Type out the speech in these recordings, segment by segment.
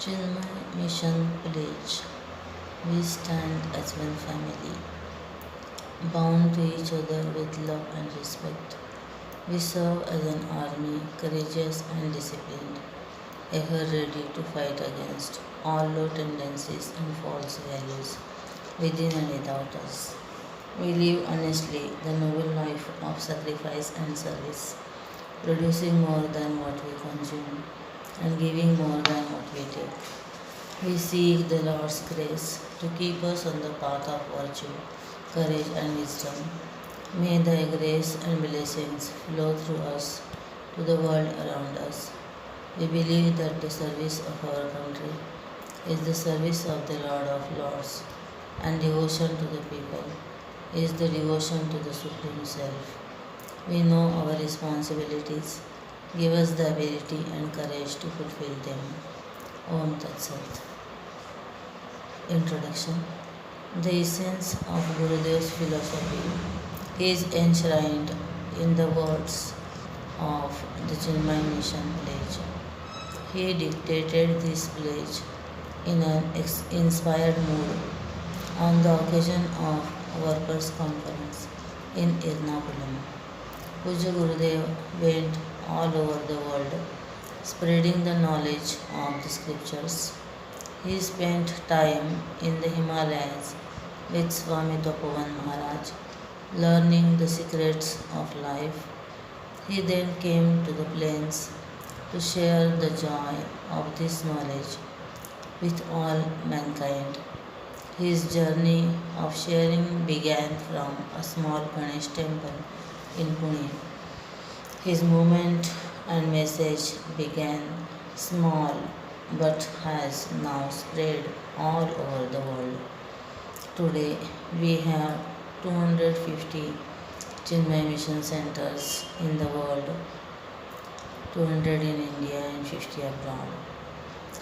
Chinmaya Mission Village. We stand as one family, bound to each other with love and respect. We serve as an army, courageous and disciplined, ever ready to fight against all low tendencies and false values within and without us. We live honestly the noble life of sacrifice and service, producing more than what we consume and giving more than what we take. We seek the Lord's grace to keep us on the path of virtue, courage, and wisdom. May Thy grace and blessings flow through us to the world around us. We believe that the service of our country is the service of the Lord of Lords, and devotion to the people is the devotion to the Supreme Self. We know our responsibilities. Give us the ability and courage to fulfill them. Om Tat Sat. Introduction. The essence of Gurudev's philosophy is enshrined in the words of the Chinmaya Mission pledge. He dictated this pledge in an inspired mood on the occasion of Workers' Conference in Ernakulam. Puja Gurudev went all over the world spreading the knowledge of the scriptures. He spent time in the Himalayas with Swami Tapovan Maharaj, learning the secrets of life. He then came to the plains to share the joy of this knowledge with all mankind. His journey of sharing began from a small Ganesh temple in Pune. His movement and message began small but has now spread all over the world. Today we have 250 Chinmaya Mission centers in the world, 200 in India and 50 abroad.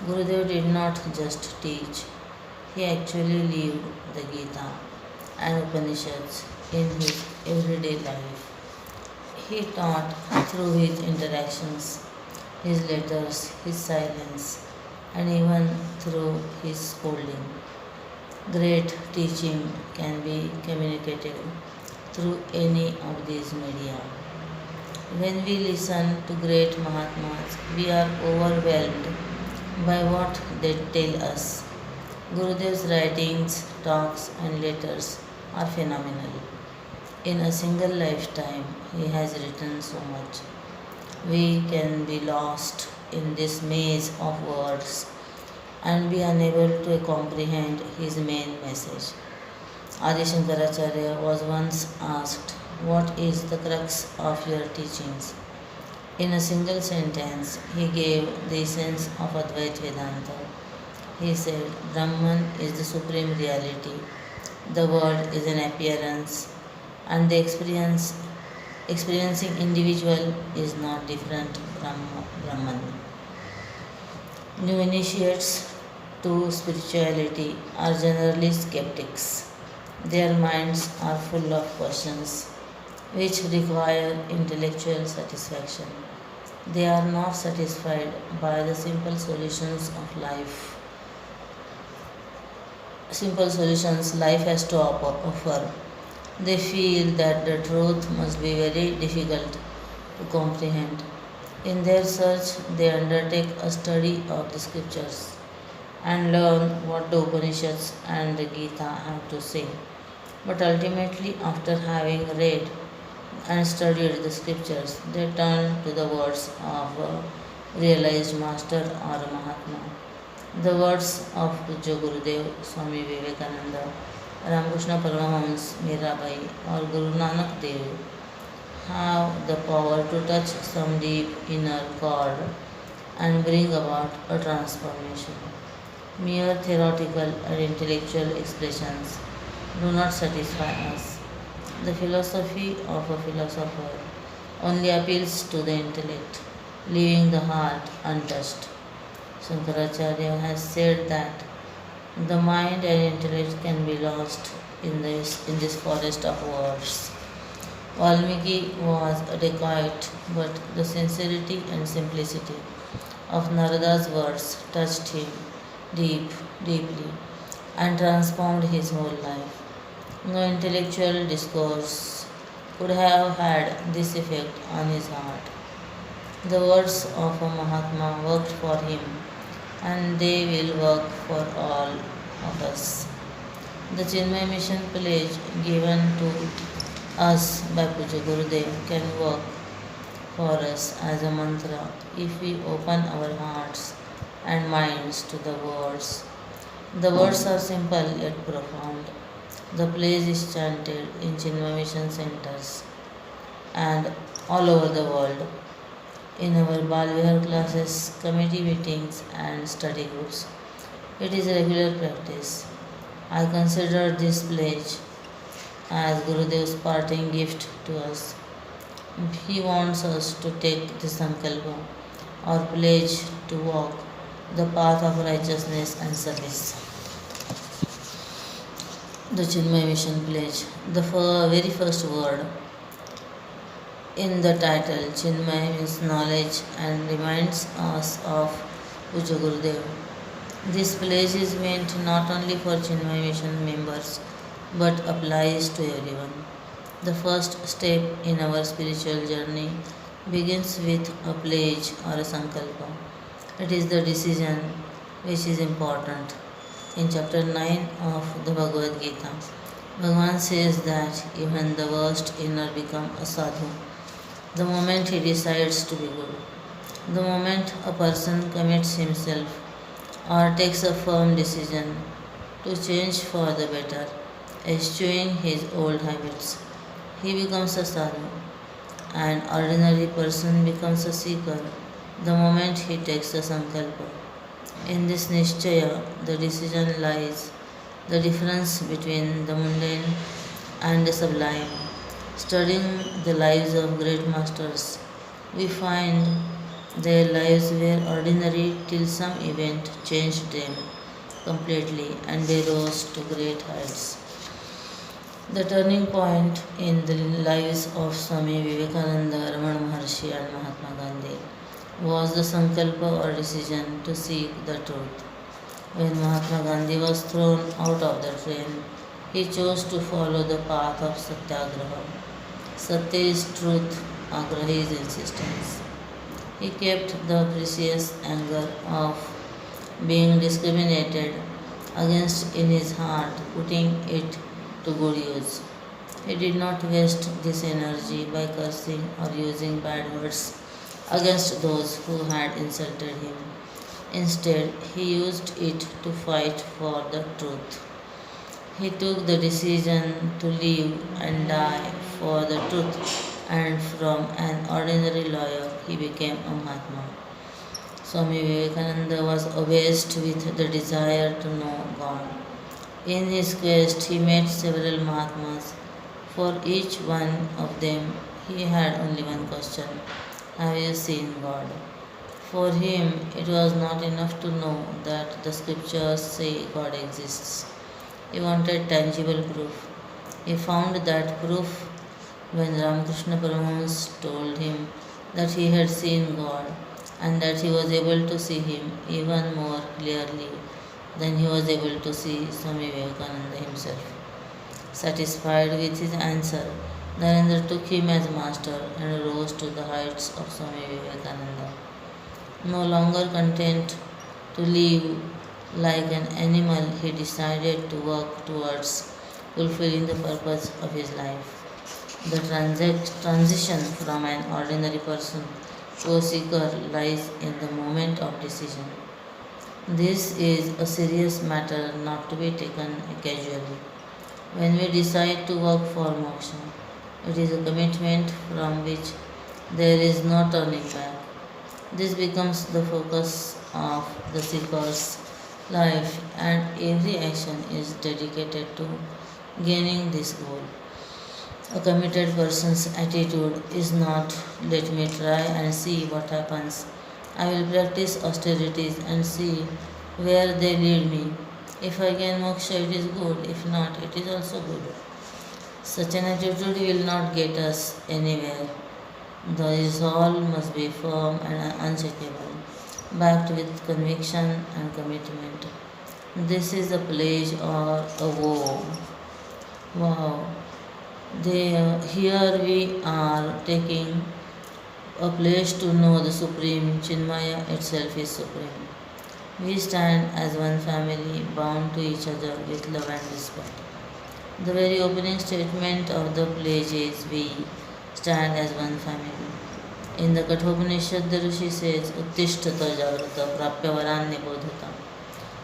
Gurudev did not just teach, he actually lived the Gita and Upanishads in his everyday life. He taught through his interactions, his letters, his silence, and even through his scolding. Great teaching can be communicated through any of these media. When we listen to great Mahatmas, we are overwhelmed by what they tell us. Gurudev's writings, talks, and letters are phenomenal. In a single lifetime, he has written so much. We can be lost in this maze of words and be unable to comprehend his main message. Adi Shankaracharya was once asked, "What is the crux of your teachings?" In a single sentence, he gave the essence of Advaita Vedanta. He said, Brahman is the supreme reality, the world is an appearance, and the experiencing individual is not different from Brahman. New initiates to spirituality are generally skeptics. Their minds are full of questions which require intellectual satisfaction. They are not satisfied by the simple solutions life has to offer. They feel that the truth must be very difficult to comprehend. In their search, they undertake a study of the scriptures and learn what the Upanishads and the Gita have to say. But ultimately, after having read and studied the scriptures, they turn to the words of a realized master or a Mahatma. The words of Pujya Gurudev, Swami Vivekananda, Ramakrishna Paramahams, Mirabai, or Guru Nanak Dev have the power to touch some deep inner chord and bring about a transformation. Mere theoretical and intellectual expressions do not satisfy us. The philosophy of a philosopher only appeals to the intellect, leaving the heart untouched. Shankaracharya has said that the mind and intellect can be lost in this forest of words. Valmiki was a dacoit, but the sincerity and simplicity of Narada's words touched him deep, deeply and transformed his whole life. No intellectual discourse could have had this effect on his heart. The words of a Mahatma worked for him, and they will work for all of us. The Chinmaya Mission pledge given to us by Puja Gurudev can work for us as a mantra if we open our hearts and minds to the words. The words are simple yet profound. The pledge is chanted in Chinmaya Mission centers and all over the world, in our Balvihar classes, committee meetings, and study groups. It is a regular practice. I consider this pledge as Gurudev's parting gift to us. He wants us to take the sankalpa or pledge to walk the path of righteousness and service. The Chinmaya Mission pledge. The very first word in the title, Chinmaya, means knowledge and reminds us of Puja Gurudev. This pledge is meant not only for Chinmaya Mission members but applies to everyone. The first step in our spiritual journey begins with a pledge or a sankalpa. It is the decision which is important. In chapter 9 of the Bhagavad Gita, Bhagavan says that even the worst inner become a sadhu the moment he decides to be good. The moment a person commits himself or takes a firm decision to change for the better, eschewing his old habits, he becomes a sadhu. An ordinary person becomes a seeker the moment he takes a sankalpa. In this nishchaya, the decision lies, the difference between the mundane and the sublime. Studying the lives of great masters, we find their lives were ordinary till some event changed them completely and they rose to great heights. The turning point in the lives of Swami Vivekananda, Ramana Maharshi, and Mahatma Gandhi was the sankalpa or decision to seek the truth. When Mahatma Gandhi was thrown out of the train, he chose to follow the path of Satyagraha. Satya is truth, Agraha is insistence. He kept the precious anger of being discriminated against in his heart, putting it to good use. He did not waste this energy by cursing or using bad words against those who had insulted him. Instead, he used it to fight for the truth. He took the decision to live and die for the truth, and from an ordinary lawyer, he became a Mahatma. Swami Vivekananda was obsessed with the desire to know God. In his quest, he met several Mahatmas. For each one of them, he had only one question: have you seen God? For him, it was not enough to know that the scriptures say God exists. He wanted tangible proof. He found that proof when Ramakrishna Paramahamsa told him that he had seen God and that he was able to see him even more clearly than he was able to see Swami Vivekananda himself. Satisfied with his answer, Narendra took him as master and rose to the heights of Swami Vivekananda. No longer content to live like an animal, he decided to work towards fulfilling the purpose of his life. The transition from an ordinary person to a seeker lies in the moment of decision. This is a serious matter not to be taken casually. When we decide to work for moksha, it is a commitment from which there is no turning back. This becomes the focus of the seeker's life, and every action is dedicated to gaining this goal. A committed person's attitude is not let me try and see what happens. I will practice austerities and see where they lead me. If I gain moksha, it is good. If not, it is also good. Such an attitude will not get us anywhere. The resolve must be firm and unshakable. backed with conviction and commitment. This is a pledge or a vow. Wow. Here we are taking a pledge to know the Supreme. Chinmaya itself is supreme. We stand as one family, bound to each other with love and respect. The very opening statement of the pledge is we stand as one family. In the Kathopanishad, the Rishi says, Uttishtata Jagrata Prapyavaran Nibodhata.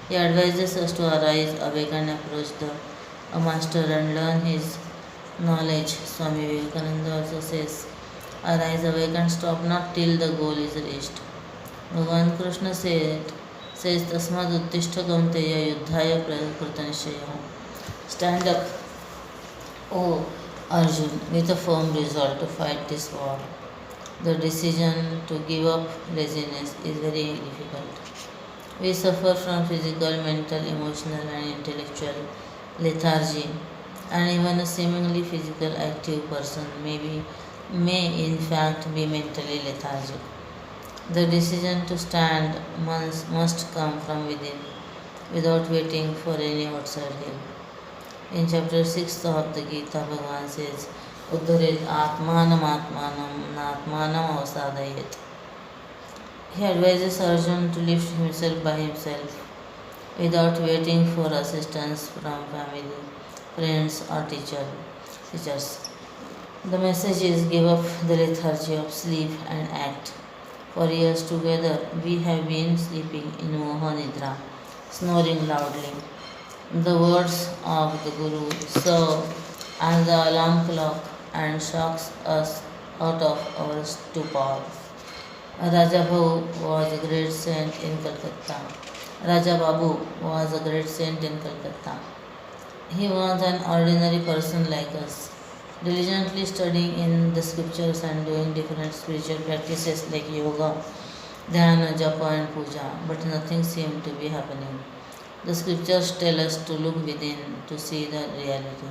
He advises us to arise, awake, and approach a master and learn his knowledge. Swami Vivekananda also says, arise, awake, and stop not till the goal is reached. Bhagavan Krishna says Tasmad Uttishta Kaunteya Yuddhaya Prakrtanishaya. Stand up, O Arjun, with a firm resolve to fight this war. The decision to give up laziness is very difficult. We suffer from physical, mental, emotional, and intellectual lethargy, and even a seemingly physical active person may in fact be mentally lethargic. The decision to stand must come from within, without waiting for any outside help. In chapter 6 of the Gita, Bhagavan says, Uddharet Atmanam Atmanam Natmanam Avasadayet. He advises Arjun to lift himself by himself, without waiting for assistance from family, friends, or teachers. The message is give up the lethargy of sleep and act. For years together, we have been sleeping in Moha Nidra, snoring loudly. The words of the Guru serve as the alarm clock and shocks us out of our stupor. Raja Babu was a great saint in Calcutta. Raja Babu was a great saint in Calcutta. He was an ordinary person like us, diligently studying in the scriptures and doing different spiritual practices like yoga, dhyana, japa, and puja, but nothing seemed to be happening. The scriptures tell us to look within to see the reality.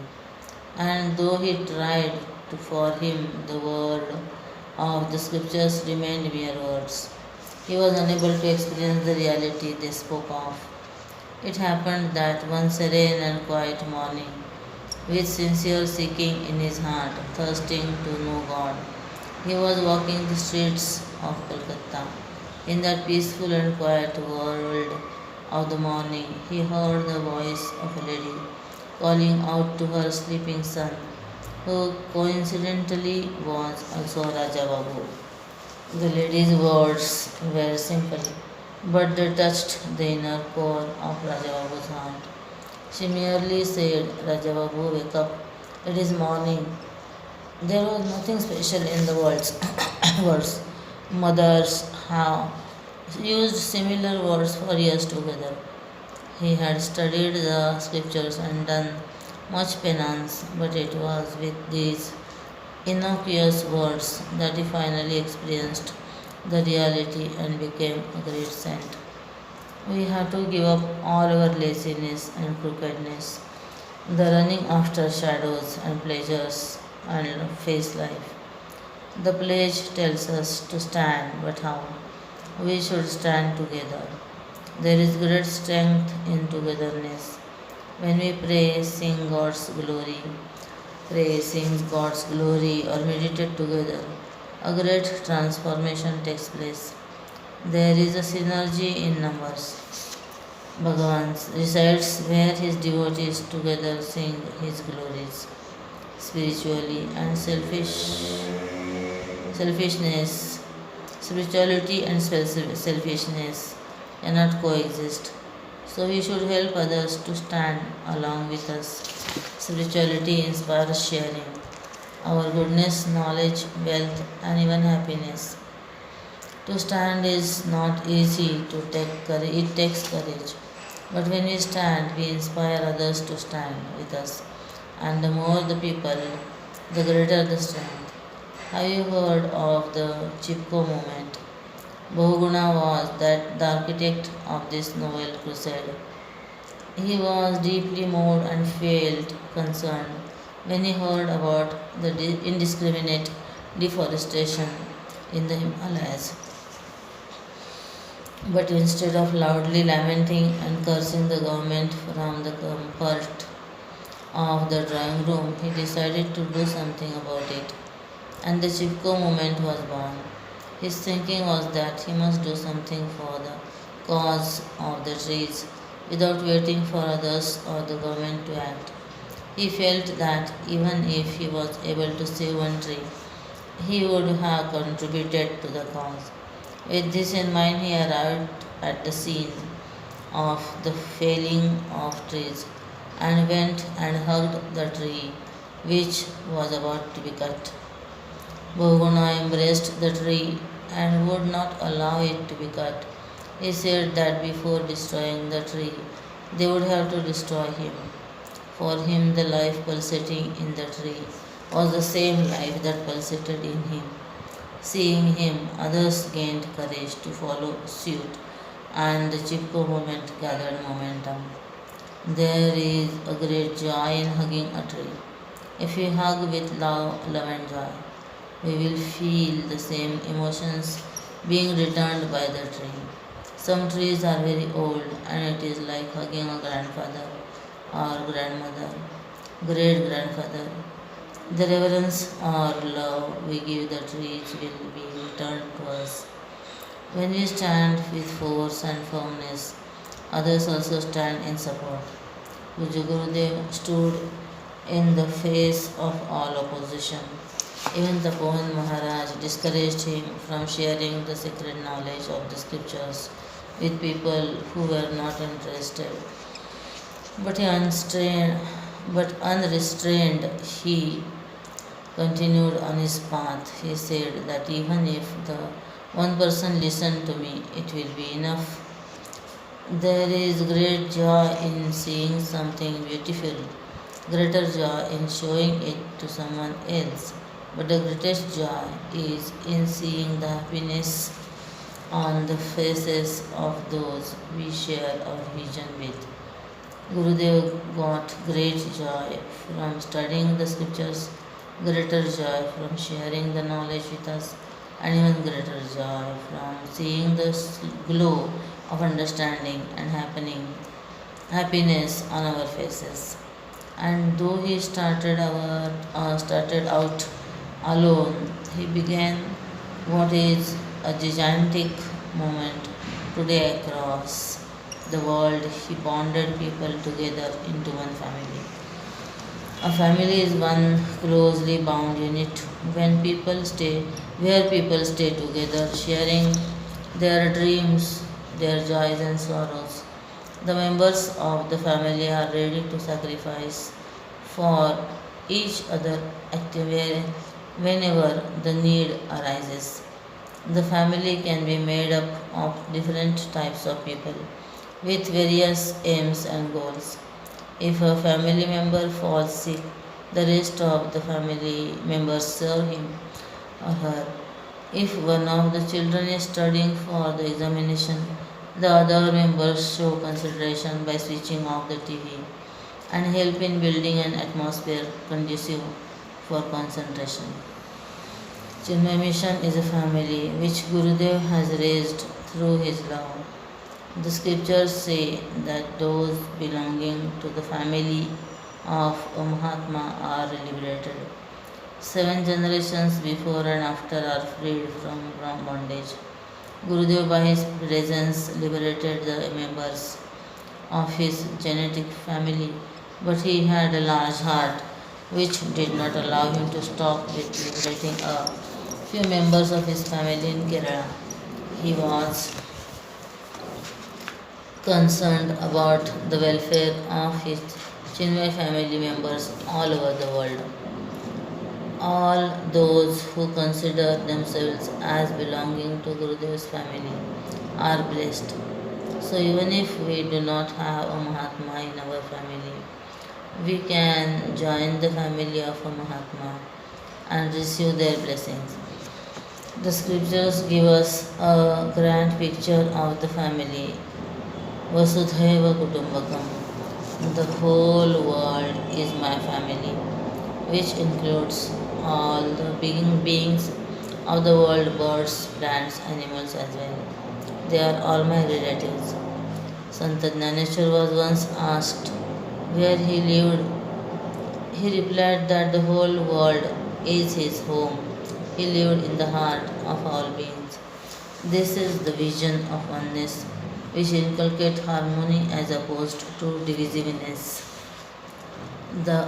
And though he tried for him, the word of the scriptures remained mere words. He was unable to experience the reality they spoke of. It happened that one serene and quiet morning, with sincere seeking in his heart, thirsting to know God, he was walking the streets of Calcutta. In that peaceful and quiet world of the morning, he heard the voice of a lady calling out to her sleeping son, who coincidentally was also Raja Babu. The lady's words were simple, but they touched the inner core of Raja Babu's heart. She merely said, Raja Babu, wake up. It is morning. There was nothing special in the words. Mothers have used similar words for years together. He had studied the scriptures and done much penance, but it was with these innocuous words that he finally experienced the reality and became a great saint. We have to give up all our laziness and crookedness, the running after shadows and pleasures, and face life. The pledge tells us to stand, but how? We should stand together. There is great strength in togetherness. When we pray, sing God's glory, or meditate together, a great transformation takes place. There is a synergy in numbers. Bhagavan resides where his devotees together sing his glories. Spiritually and selfishness, spirituality and selfishness cannot coexist. So we should help others to stand along with us. Spirituality inspires sharing our goodness, knowledge, wealth, and even happiness. To stand is not easy to take courage, it takes courage. But when we stand, we inspire others to stand with us. And the more the people, the greater the strength. Have you heard of the Chipko movement? Bahuguna was the architect of this noble crusade. He was deeply moved and felt concerned when he heard about the indiscriminate deforestation in the Himalayas. But instead of loudly lamenting and cursing the government from the comfort of the drawing room, he decided to do something about it. And the Chipko movement was born. His thinking was that he must do something for the cause of the trees without waiting for others or the government to act. He felt that even if he was able to save one tree, he would have contributed to the cause. With this in mind, he arrived at the scene of the felling of trees and went and hugged the tree which was about to be cut. Boguna embraced the tree and would not allow it to be cut. He said that before destroying the tree, they would have to destroy him. For him, the life pulsating in the tree was the same life that pulsated in him. Seeing him, others gained courage to follow suit, and the Chipko movement gathered momentum. There is a great joy in hugging a tree. If we hug with love and joy, we will feel the same emotions being returned by the tree. Some trees are very old, and it is like hugging a grandfather or grandmother, great grandfather. The reverence or love we give the trees will be returned to us. When we stand with force and firmness, others also stand in support. Puja Gurudev stood in the face of all opposition. Even the Pohan Maharaj discouraged him from sharing the sacred knowledge of the scriptures with people who were not interested. But unrestrained, he continued on his path. He said that even if the one person listened to me, it will be enough. There is great joy in seeing something beautiful, greater joy in showing it to someone else. But the greatest joy is in seeing the happiness on the faces of those we share our vision with. Gurudev got great joy from studying the scriptures, greater joy from sharing the knowledge with us, and even greater joy from seeing the glow of understanding and happiness on our faces. And though he started out alone, he began what is a gigantic movement today across the world. He bonded people together into one family. A family is one closely bound unit where people stay together, sharing their dreams, their joys and sorrows. The members of the family are ready to sacrifice for each other whenever the need arises. The family can be made up of different types of people with various aims and goals. If a family member falls sick, the rest of the family members serve him or her. If one of the children is studying for the examination, the other members show consideration by switching off the TV and help in building an atmosphere conducive for concentration. Chinmaya Mission is a family which Gurudev has raised through his love. The scriptures say that those belonging to the family of a Mahatma are liberated. 7 generations before and after are freed from bondage. Gurudev by his presence liberated the members of his genetic family, but he had a large heart which did not allow him to stop with liberating a few members of his family in Kerala. He was concerned about the welfare of his Chinmay family members all over the world. All those who consider themselves as belonging to Gurudev's family are blessed. So even if we do not have a Mahatma in our family, we can join the family of a Mahatma and receive their blessings. The scriptures give us a grand picture of the family. Vasudhaiva Kutumbakam. The whole world is my family, which includes all the beings of the world, birds, plants, animals as well. They are all my relatives. Sant Jnaneshwar was once asked where he lived. He replied that the whole world is his home. He lived in the heart of all beings. This is the vision of oneness, which inculcates harmony as opposed to divisiveness. The,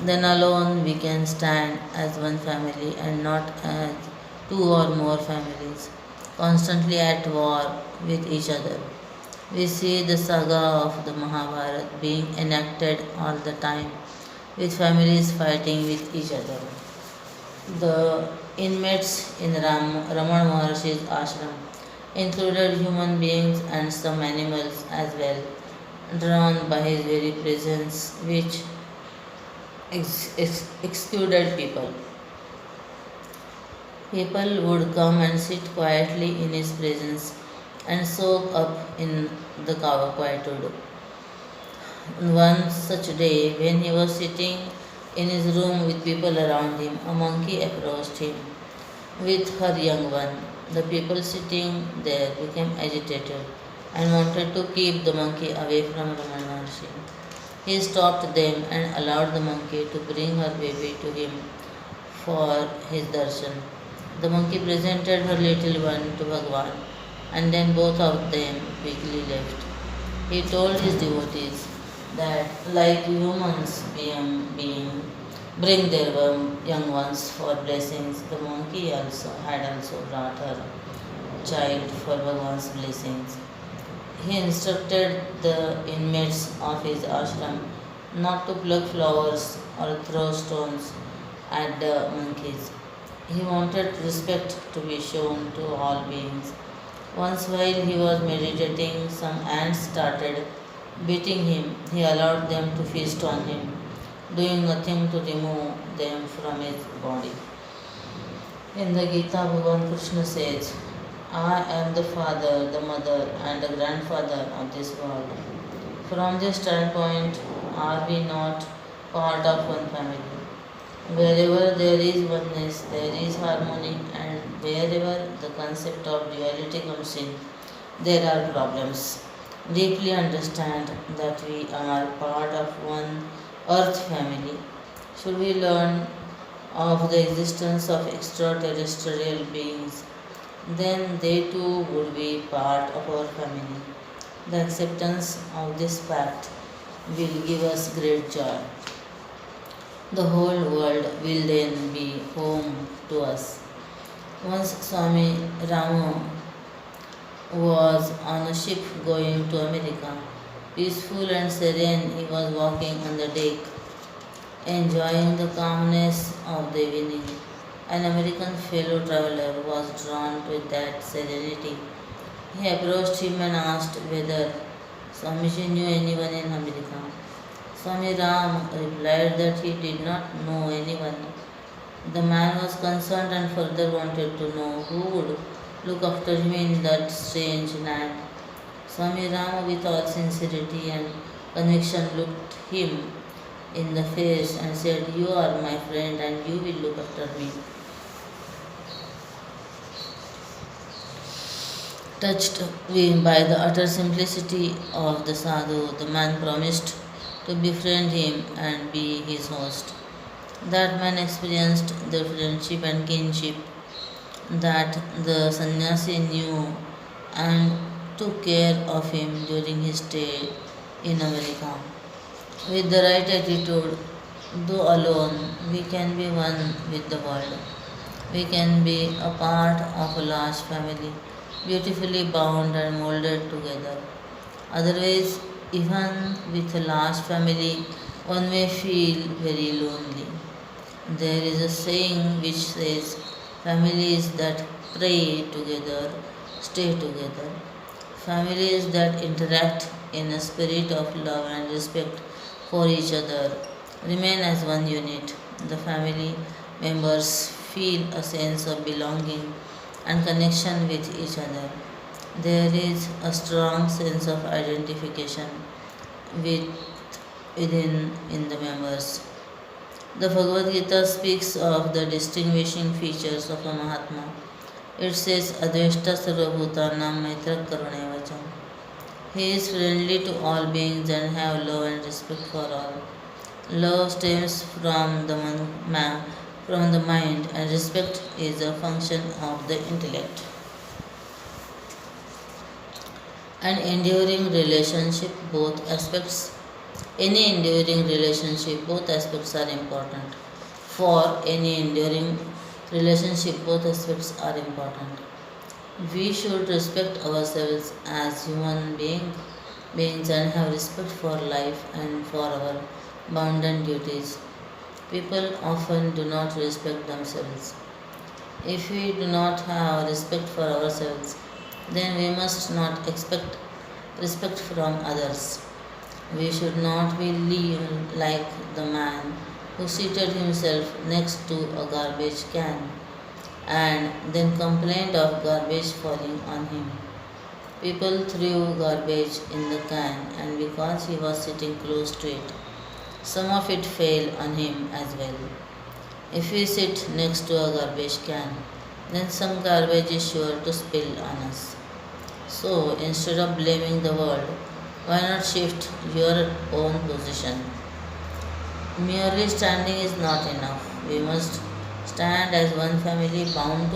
then alone we can stand as one family and not as two or more families, constantly at war with each other. We see the saga of the Mahabharata being enacted all the time, with families fighting with each other. The inmates in Raman Maharshi's ashram included human beings and some animals as well, drawn by his very presence, which excluded people. People would come and sit quietly in his presence and soak up in the quietude. One such day, when he was sitting in his room with people around him, a monkey approached him with her young one. The people sitting there became agitated and wanted to keep the monkey away from Ramana Maharshi. He stopped them and allowed the monkey to bring her baby to him for his darshan. The monkey presented her little one to Bhagwan, and then both of them quickly left. He told his devotees that, like humans bring their young ones for blessings, the monkey also brought her child for Bhagwan's blessings. He instructed the inmates of his ashram not to pluck flowers or throw stones at the monkeys. He wanted respect to be shown to all beings. Once, while he was meditating, some ants started beating him. He allowed them to feast on him, doing nothing to remove them from his body. In the Gita, Bhagavan Krishna says, I am the father, the mother, and the grandfather of this world. From this standpoint, are we not part of one family? Wherever there is oneness, there is harmony, and wherever the concept of duality comes in, there are problems. Deeply understand that we are part of one earth family. Should we learn of the existence of extraterrestrial beings, then they too would be part of our family. The acceptance of this fact will give us great joy. The whole world will then be home to us. Once Swami Rama was on a ship going to America. Peaceful and serene, he was walking on the deck, enjoying the calmness of the evening. An American fellow traveler was drawn to that serenity. He approached him and asked whether Swamiji knew anyone in America. Swami Ram replied that he did not know anyone. The man was concerned and further wanted to know who would look after him in that strange land. Swami Rama, with all sincerity and conviction, looked him in the face and said, You are my friend and you will look after me. Touched by the utter simplicity of the sadhu, the man promised to befriend him and be his host. That man experienced the friendship and kinship that the sannyasi knew and took care of him during his stay in America. With the right attitude, though alone, we can be one with the world. We can be a part of a large family, beautifully bound and molded together. Otherwise, even with a large family, one may feel very lonely. There is a saying which says, families that pray together stay together. Families that interact in a spirit of love and respect for each other remain as one unit. The family members feel a sense of belonging and connection with each other. There is a strong sense of identification with, within in the members. The Bhagavad Gita speaks of the distinguishing features of a Mahatma. It says Adveshta Sarvabhutanam Maitrak Karunevacham. He is friendly to all beings and have love and respect for all. Love stems from the mind, and respect is a function of the intellect. An enduring relationship, both aspects. Any enduring relationship, both aspects are important. For any enduring relationship, both aspects are important. We should respect ourselves as beings and have respect for life and for our bounden duties. People often do not respect themselves. If we do not have respect for ourselves, then we must not expect respect from others. We should not be like the man who seated himself next to a garbage can and then complained of garbage falling on him. People threw garbage in the can, and because he was sitting close to it, some of it fell on him as well. If we sit next to a garbage can, then some garbage is sure to spill on us. So instead of blaming the world, why not shift your own position? Merely standing is not enough. We must stand as one family bound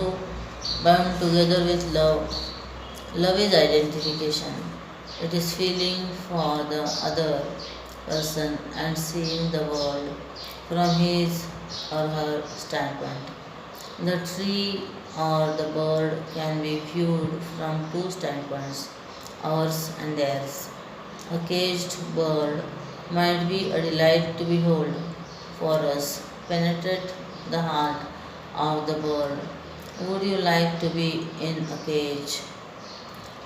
together with love. Love is identification. It is feeling for the other person and seeing the world from his or her standpoint. The tree or the bird can be viewed from two standpoints, ours and theirs. A caged bird might be a delight to behold for us, penetrate the heart of the bird. Would you like to be in a cage?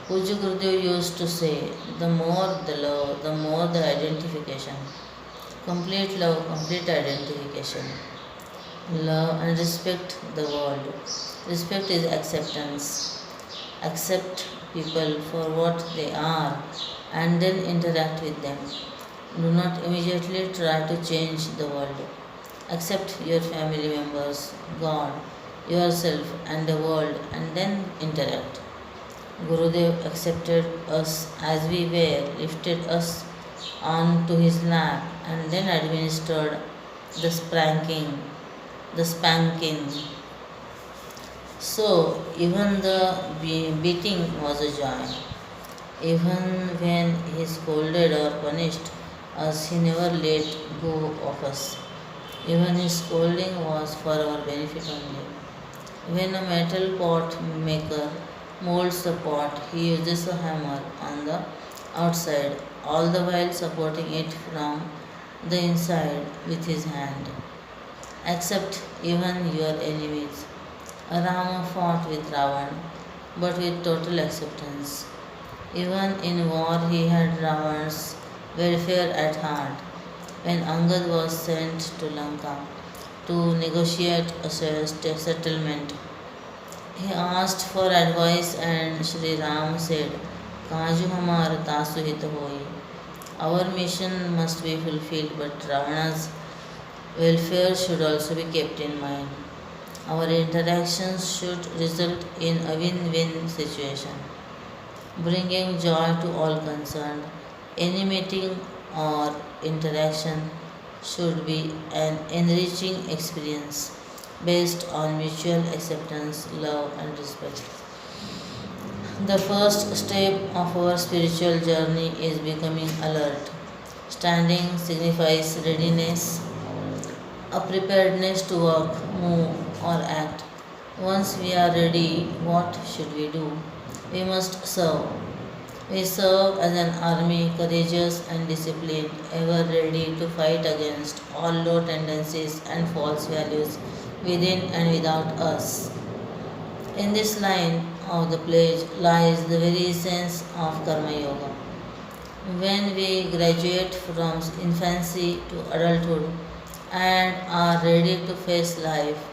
Puja Gurudev used to say, the more the love, the more the identification. Complete love, complete identification. Love and respect the world. Respect is acceptance. Accept people for what they are and then interact with them. Do not immediately try to change the world. Accept your family members, God, yourself, and the world, and then interact. Gurudev accepted us as we were, lifted us onto his lap, and then administered the spanking. The spanking. So even the beating was a joy. Even when he scolded or punished us, he never let go of us. Even his scolding was for our benefit only. When a metal pot maker molds the pot, he uses a hammer on the outside, all the while supporting it from the inside with his hand. Accept even your enemies. Rama fought with Ravan, but with total acceptance. Even in war, he had Ravan's welfare at heart. When Angad was sent to Lanka to negotiate a settlement, he asked for advice, and Sri Ram said, Kaju hamar tasu hit hoi. Our mission must be fulfilled, but Ravana's welfare should also be kept in mind. Our interactions should result in a win-win situation, bringing joy to all concerned. Any meeting or interaction should be an enriching experience based on mutual acceptance, love, and respect. The first step of our spiritual journey is becoming alert. Standing signifies readiness, a preparedness to work, move, or act. Once we are ready, what should we do? We must serve. We serve as an army, courageous and disciplined, ever ready to fight against all low tendencies and false values within and without us. In this line of the pledge lies the very essence of Karma Yoga. When we graduate from infancy to adulthood and are ready to face life,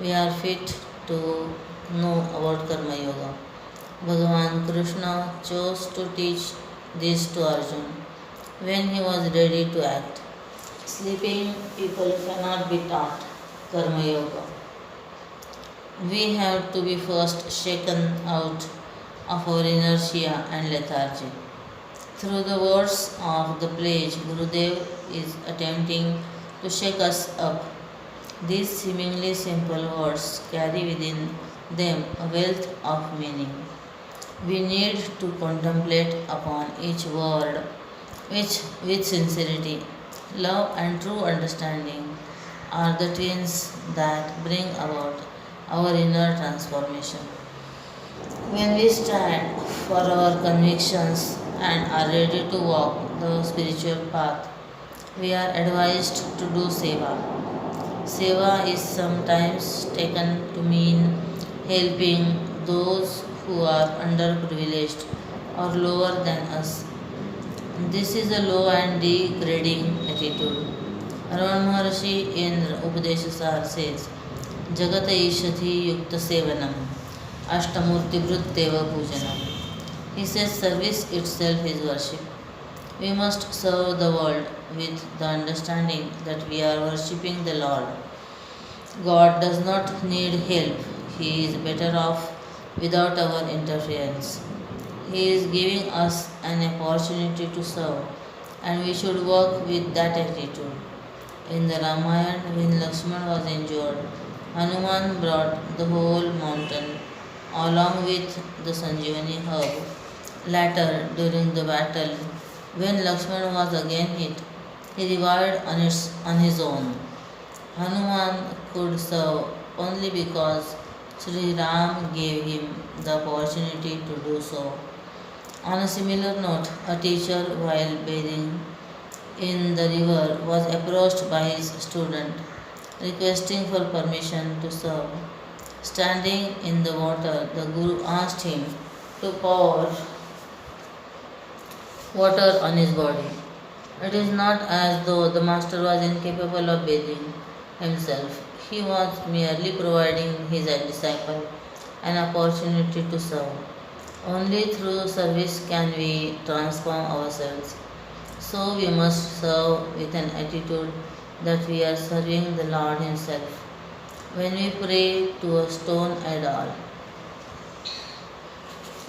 we are fit to know about Karma Yoga. Bhagavan Krishna chose to teach this to Arjuna when he was ready to act. Sleeping people cannot be taught Karma Yoga. We have to be first shaken out of our inertia and lethargy. Through the words of the pledge, Gurudev is attempting to shake us up. These seemingly simple words carry within them a wealth of meaning. We need to contemplate upon each word, which with sincerity, love, and true understanding are the twins that bring about our inner transformation. When we stand for our convictions and are ready to walk the spiritual path, we are advised to do seva. Seva is sometimes taken to mean helping those who are underprivileged or lower than us. This is a low and degrading attitude. Ravan Maharshi in Upadeshasar says, Jagata Ishati Yukta Sevanam Ashtamurti Bhrutteva Pujanam. He says service itself is worship. We must serve the world with the understanding that we are worshipping the Lord. God does not need help. He is better off without our interference. He is giving us an opportunity to serve, and we should work with that attitude. In the Ramayana, when Lakshman was injured, Hanuman brought the whole mountain along with the Sanjeevani herb. Later, during the battle, when Lakshman was again hit, he revived on his own. Hanuman could serve only because Sri Ram gave him the opportunity to do so. On a similar note, a teacher, while bathing in the river, was approached by his student requesting for permission to serve. Standing in the water, the Guru asked him to pour water on his body. It is not as though the master was incapable of bathing himself. He was merely providing his disciple an opportunity to serve. Only through service can we transform ourselves. So we must serve with an attitude that we are serving the Lord Himself. When we pray to a stone idol,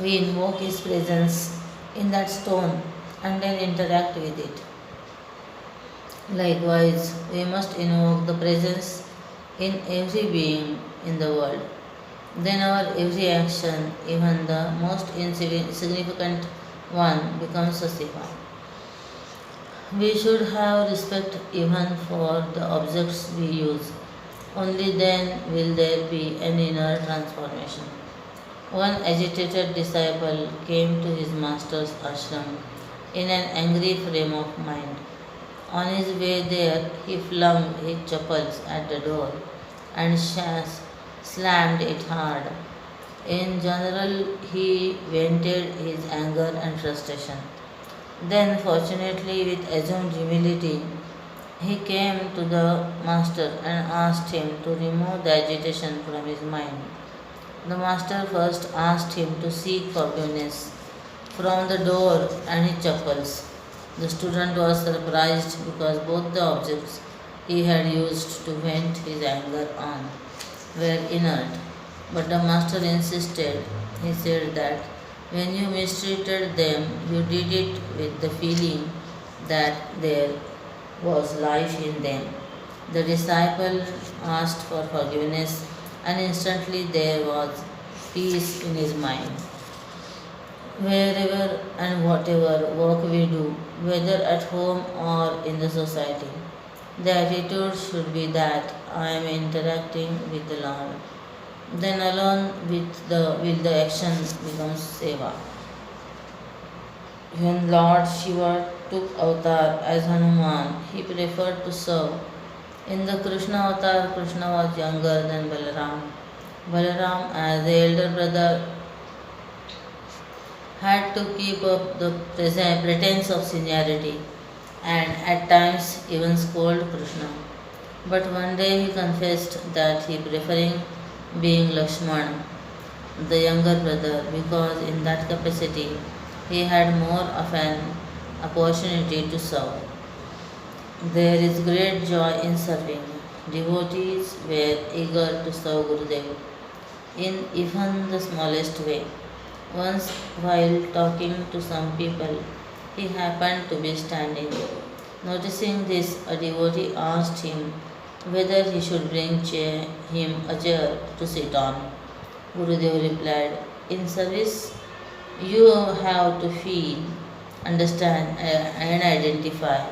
we invoke His presence in that stone and then interact with it. Likewise, we must invoke the presence in every being in the world. Then our every action, even the most insignificant one, becomes a seva. We should have respect even for the objects we use. Only then will there be an inner transformation. One agitated disciple came to his master's ashram in an angry frame of mind. On his way there, he flung his chappals at the door and slammed it hard. In general, he vented his anger and frustration. Then, fortunately, with assumed humility, he came to the master and asked him to remove the agitation from his mind. The master first asked him to seek forgiveness from the door and his chappals. The student was surprised because both the objects he had used to vent his anger on were inert. But the master insisted. He said that when you mistreated them, you did it with the feeling that there was life in them. The disciple asked for forgiveness, and instantly there was peace in his mind. Wherever and whatever work we do, whether at home or in the society, the attitude should be that I am interacting with the Lord. Then alone will the action becomes seva. When Lord Shiva took avatar as Hanuman, he preferred to serve. In the Krishna avatar, Krishna was younger than Balaram. Balaram, as the elder brother, had to keep up the pretense of seniority and at times even scold Krishna. But one day he confessed that he preferring being Lakshman, the younger brother, because in that capacity he had more of an opportunity to serve. There is great joy in serving. Devotees were eager to serve Gurudev. in even the smallest way. Once, while talking to some people, he happened to be standing. Noticing this, a devotee asked him whether he should bring him a chair to sit on. Gurudev replied, in service, you have to feel, understand, and identify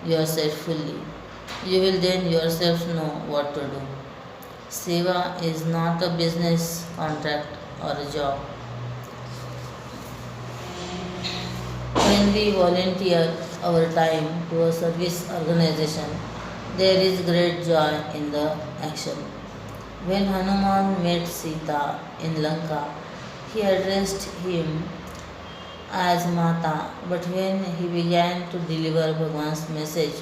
yourself fully. You will then yourself know what to do. Seva is not a business contract or a job. When we volunteer our time to a service organization, there is great joy in the action. When Hanuman met Sita in Lanka, he addressed him as Mata, but when he began to deliver Bhagwan's message,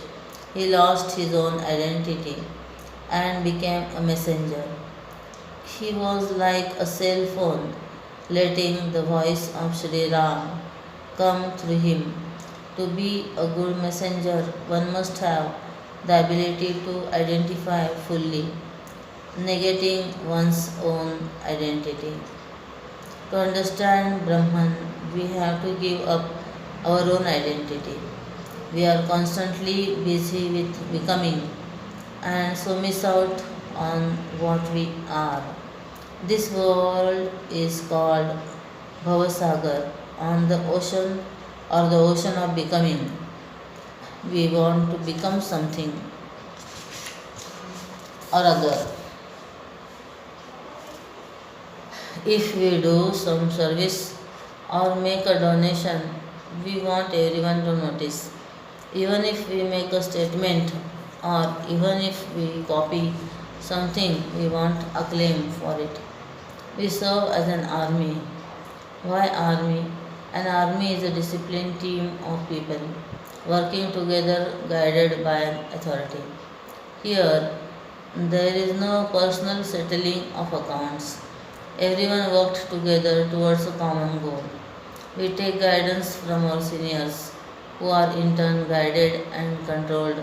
he lost his own identity and became a messenger. He was like a cell phone, letting the voice of Sri Ram come through him. To be a good messenger, one must have the ability to identify fully, negating one's own identity. To understand Brahman, we have to give up our own identity. We are constantly busy with becoming and so miss out on what we are. This world is called Bhavasagar, on the ocean or the ocean of becoming. We want to become something or other. If we do some service or make a donation, we want everyone to notice. Even if we make a statement or even if we copy something, we want acclaim for it. We serve as an army. Why army? An army is a disciplined team of people working together guided by an authority. Here, there is no personal settling of accounts. Everyone worked together towards a common goal. We take guidance from our seniors, who are in turn guided and controlled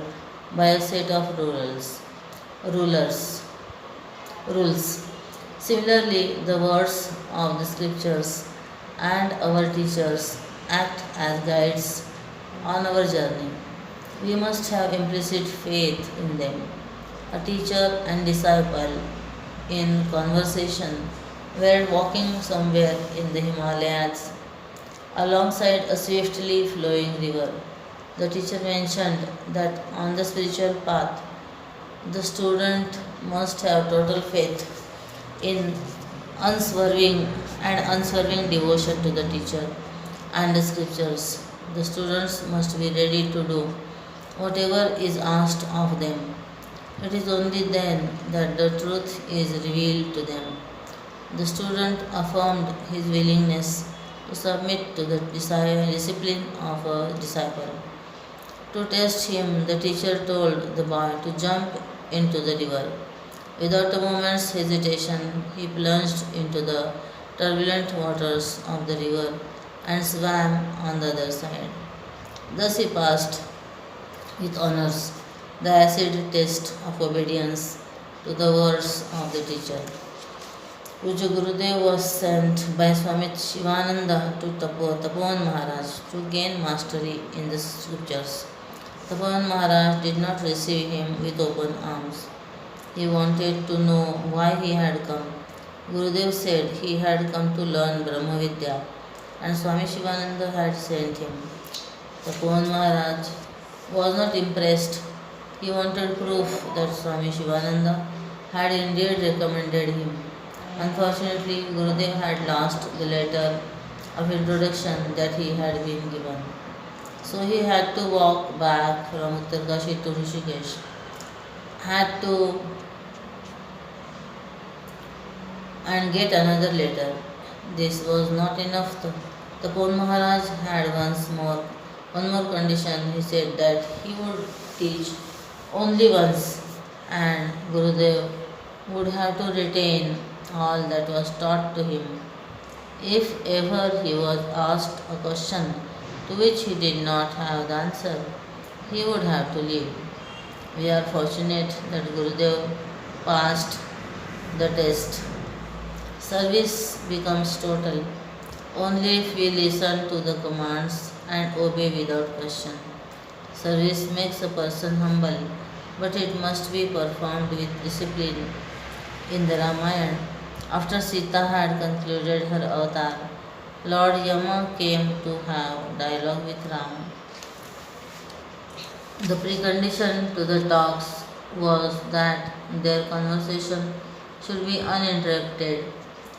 by a set of rulers, rules. Similarly, the words of the scriptures and our teachers act as guides on our journey. We must have implicit faith in them. A teacher and disciple in conversation were walking somewhere in the Himalayas alongside a swiftly flowing river. The teacher mentioned that on the spiritual path, the student must have total faith in unswerving devotion to the teacher and the scriptures. The students must be ready to do whatever is asked of them. It is only then that the truth is revealed to them. The student affirmed his willingness to submit to the discipline of a disciple. To test him, the teacher told the boy to jump into the river. Without a moment's hesitation, he plunged into the turbulent waters of the river and swam on the other side. Thus he passed with honors the acid test of obedience to the words of the teacher. Puja Gurudev was sent by Swami Shivananda to Tapovan Maharaj to gain mastery in the scriptures. Tapovan Maharaj did not receive him with open arms. He wanted to know why he had come. Gurudev said he had come to learn Brahma Vidya and Swami Shivananda had sent him. Tapovan Maharaj was not impressed. He wanted proof that Swami Shivananda had indeed recommended him. Unfortunately, Gurudev had lost the letter of introduction that he had been given. So he had to walk back from Uttarkashi to Rishikesh. Had to and get another letter. This was not enough. Tapon Maharaj had one more condition. He said that he would teach only once and Gurudev would have to retain all that was taught to him. If ever he was asked a question to which he did not have the answer, he would have to leave. We are fortunate that Gurudev passed the test. Service becomes total only if we listen to the commands and obey without question. Service makes a person humble, but it must be performed with discipline. In the Ramayana, after Sita had concluded her avatar, Lord Yama came to have dialogue with Ram. The precondition to the talks was that their conversation should be uninterrupted.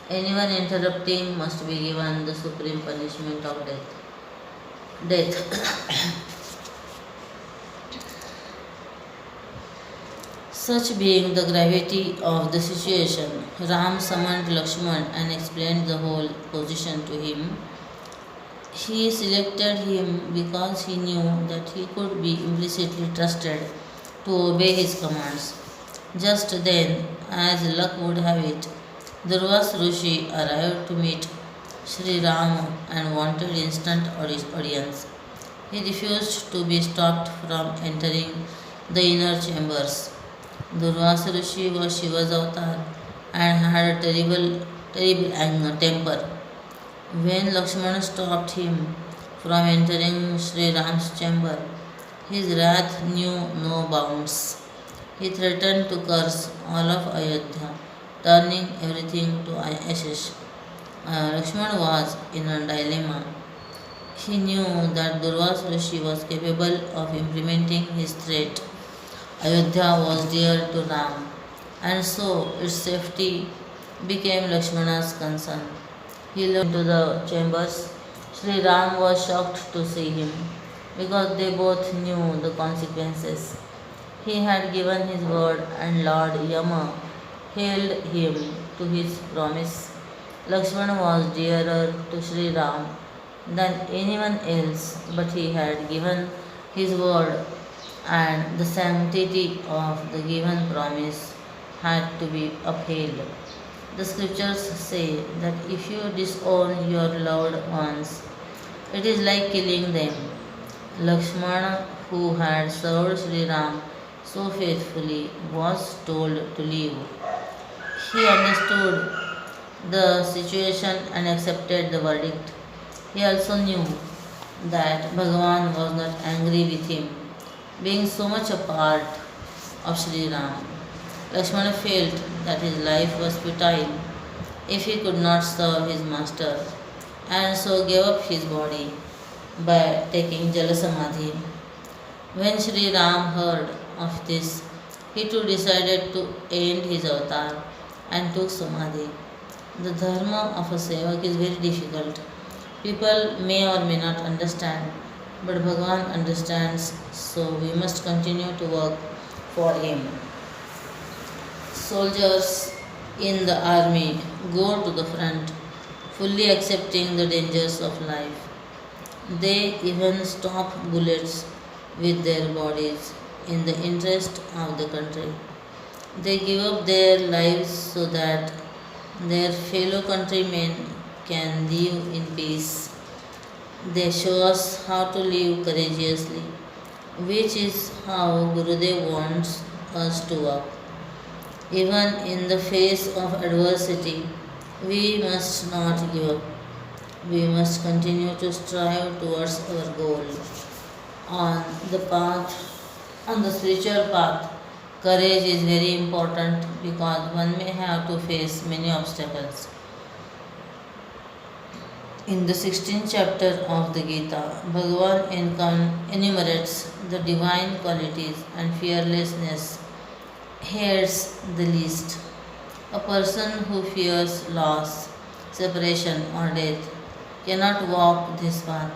Anyone interrupting must be given the supreme punishment of death. Death. Such being the gravity of the situation, Ram summoned Lakshman and explained the whole position to him. He selected him because he knew that he could be implicitly trusted to obey his commands. Just then, as luck would have it, Durvas Rishi arrived to meet Sri Ram and wanted instant audience. He refused to be stopped from entering the inner chambers. Durvasa Rishi was Shiva's avatar and had a terrible anger, temper. When Lakshmana stopped him from entering Sri Ram's chamber, his wrath knew no bounds. He threatened to curse all of Ayodhya, turning everything to ashes. Lakshmana was in a dilemma. He knew that Durvasa Rishi was capable of implementing his threat. Ayodhya was dear to Ram, and so its safety became Lakshmana's concern. He looked into the chambers. Sri Ram was shocked to see him because they both knew the consequences. He had given his word, and Lord Yama held him to his promise. Lakshmana was dearer to Sri Ram than anyone else, but he had given his word, and the sanctity of the given promise had to be upheld. The scriptures say that if you disown your loved ones, it is like killing them. Lakshmana, who had served Sri Ram so faithfully, was told to leave. He understood the situation and accepted the verdict. He also knew that Bhagavan was not angry with him, being so much a part of Sri Ram. Lakshmana felt that his life was futile if he could not serve his master, and so gave up his body by taking Jalasamadhi. When Sri Ram heard of this, he too decided to end his avatar and took Samadhi. The dharma of a sevak is very difficult. People may or may not understand, but Bhagavan understands, so we must continue to work for him. Soldiers in the army go to the front, fully accepting the dangers of life. They even stop bullets with their bodies in the interest of the country. They give up their lives so that their fellow countrymen can live in peace. They show us how to live courageously, which is how Gurudev wants us to work. Even in the face of adversity, we must not give up. We must continue to strive towards our goal. On the path, on the spiritual path, courage is very important because one may have to face many obstacles. In the 16th chapter of the Gita, Bhagavan enumerates the divine qualities and fearlessness hears the least. A person who fears loss, separation, or death cannot walk this path.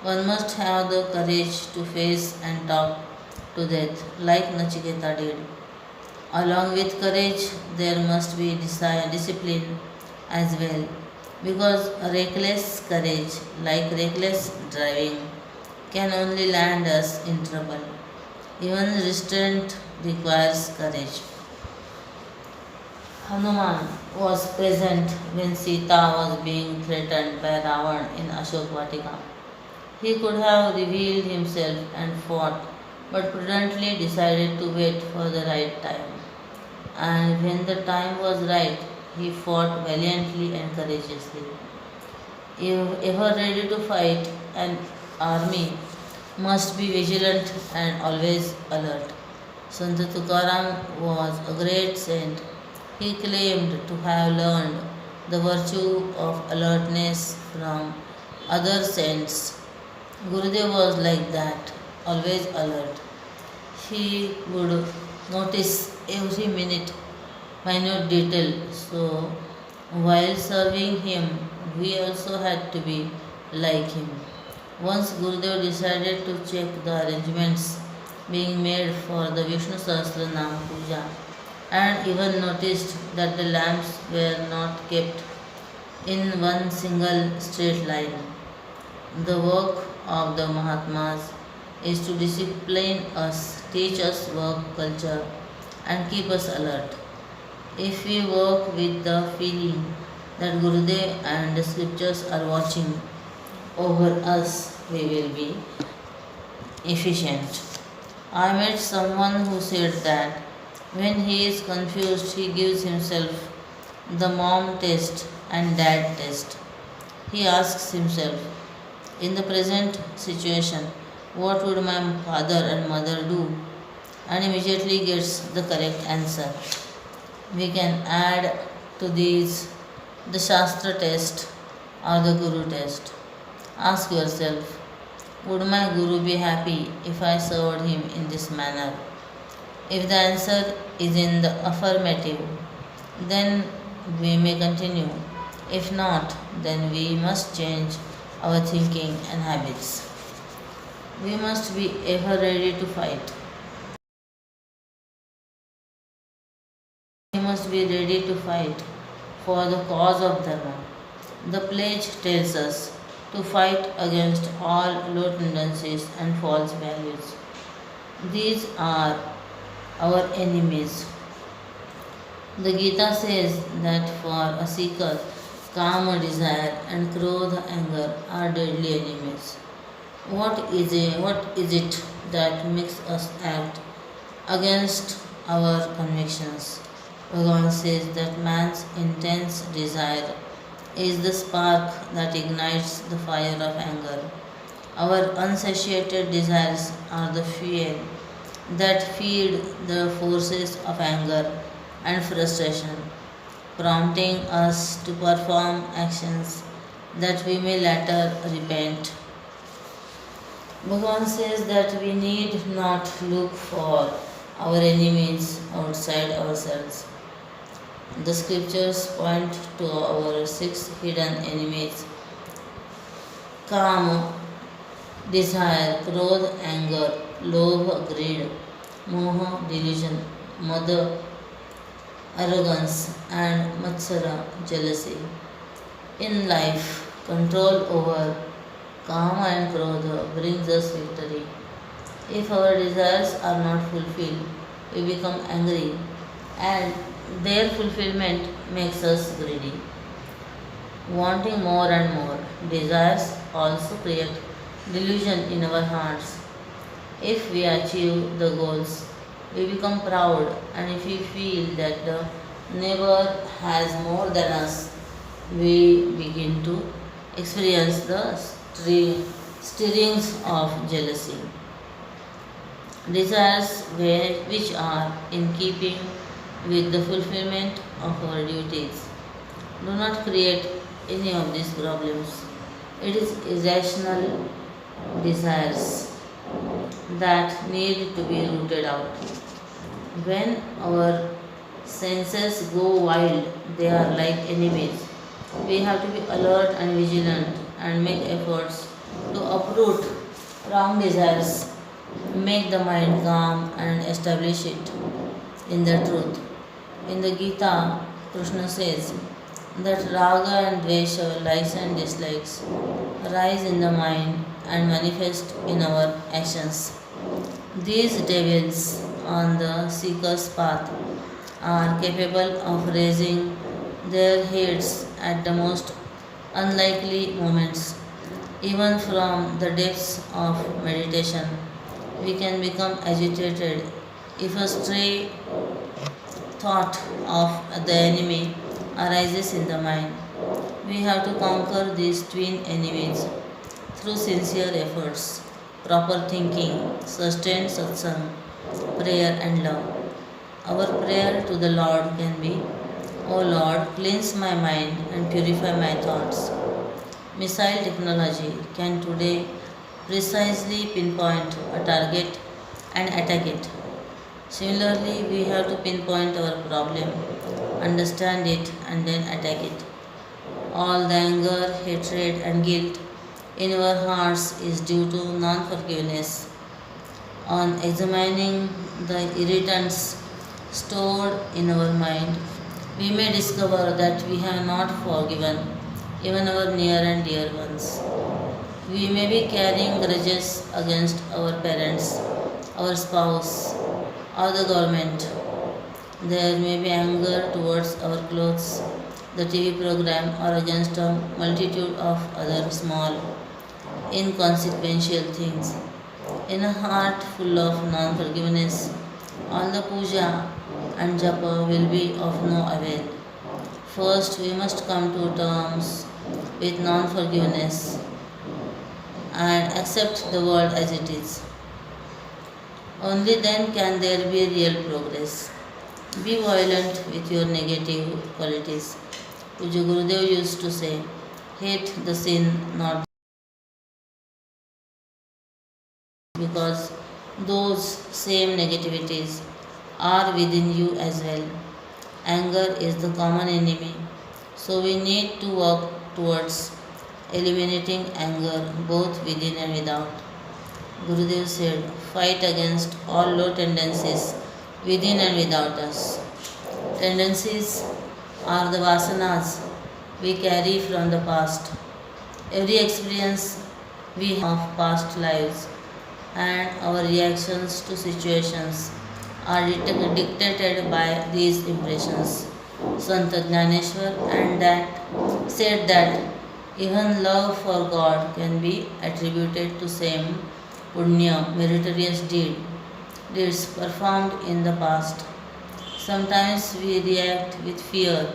One must have the courage to face and talk to death, like Nachiketa did. Along with courage, there must be discipline as well, because a reckless courage, like reckless driving, can only land us in trouble. Even restraint requires courage. Hanuman was present when Sita was being threatened by Ravan in Ashok Vatika. He could have revealed himself and fought, but prudently decided to wait for the right time. And when the time was right, he fought valiantly and courageously. Ever ready to fight, an army must be vigilant and always alert. Sant Tukaram was a great saint. He claimed to have learned the virtue of alertness from other saints. Gurudev was like that, always alert. He would notice every minute detail. So, while serving him, we also had to be like him. Once Gurudev decided to check the arrangements being made for the Vishnu Sahasranam Puja and even noticed that the lamps were not kept in one single straight line. The work of the Mahatmas is to discipline us, teach us work culture, and keep us alert. If we work with the feeling that Gurudev and the scriptures are watching over us, we will be efficient. I met someone who said that when he is confused, he gives himself the mom test and dad test. He asks himself, in the present situation, what would my father and mother do? And immediately gets the correct answer. We can add to these the Shastra test or the Guru test. Ask yourself, would my Guru be happy if I served him in this manner? If the answer is in the affirmative, then we may continue. If not, then we must change our thinking and habits. We must be ever ready to fight. We must be ready to fight for the cause of Dharma. The pledge tells us to fight against all low tendencies and false values. These are our enemies. The Gita says that for a seeker, kama desire and krodha anger are deadly enemies. What is it that makes us act against our convictions? Bhagavan says that man's intense desire is the spark that ignites the fire of anger. Our unsatiated desires are the fuel that feed the forces of anger and frustration, prompting us to perform actions that we may later repent. Bhagavan says that we need not look for our enemies outside ourselves. The scriptures point to our six hidden enemies: Kama, desire; Krodha, anger; Lobha, greed; Moha, delusion; Mada, arrogance; and Matsara, jealousy. In life, control over Kama and Krodha brings us victory. If our desires are not fulfilled, we become angry, and their fulfillment makes us greedy, wanting more and more. Desires also create delusion in our hearts. If we achieve the goals, we become proud, and if we feel that the neighbor has more than us, we begin to experience the stirrings of jealousy. Desires which are in keeping with the fulfillment of our duties do not create any of these problems. It is irrational desires that need to be rooted out. When our senses go wild, they are like enemies. We have to be alert and vigilant and make efforts to uproot wrong desires, make the mind calm and establish it in the truth. In the Gita, Krishna says that raga and dvesha, likes and dislikes, rise in the mind and manifest in our actions. These devils on the seeker's path are capable of raising their heads at the most unlikely moments. Even from the depths of meditation, we can become agitated if a stray thought of the enemy arises in the mind. We have to conquer these twin enemies through sincere efforts, proper thinking, sustained satsang, prayer, and love. Our prayer to the Lord can be, O Lord, cleanse my mind and purify my thoughts. Missile technology can today precisely pinpoint a target and attack it. Similarly, we have to pinpoint our problem, understand it, and then attack it. All the anger, hatred, and guilt in our hearts is due to non forgiveness. On examining the irritants stored in our mind, we may discover that we have not forgiven even our near and dear ones. We may be carrying grudges against our parents, our spouse, or the government. There may be anger towards our clothes, the TV program, or against a multitude of other small, inconsequential things. In a heart full of non forgiveness, all the puja and japa will be of no avail. First, we must come to terms with non forgiveness and accept the world as it is. Only then can there be real progress. Be violent with your negative qualities. Puja Gurudev used to say, hate the sin, not because those same negativities are within you as well. Anger is the common enemy, so we need to work towards eliminating anger both within and without. Gurudev said, fight against all low tendencies within and without us. Tendencies are the vasanas we carry from the past. Every experience we have of past lives and our reactions to situations are dictated by these impressions. Sant Jnaneshwar and that said that even love for God can be attributed to same punya, meritorious deeds performed in the past. Sometimes we react with fear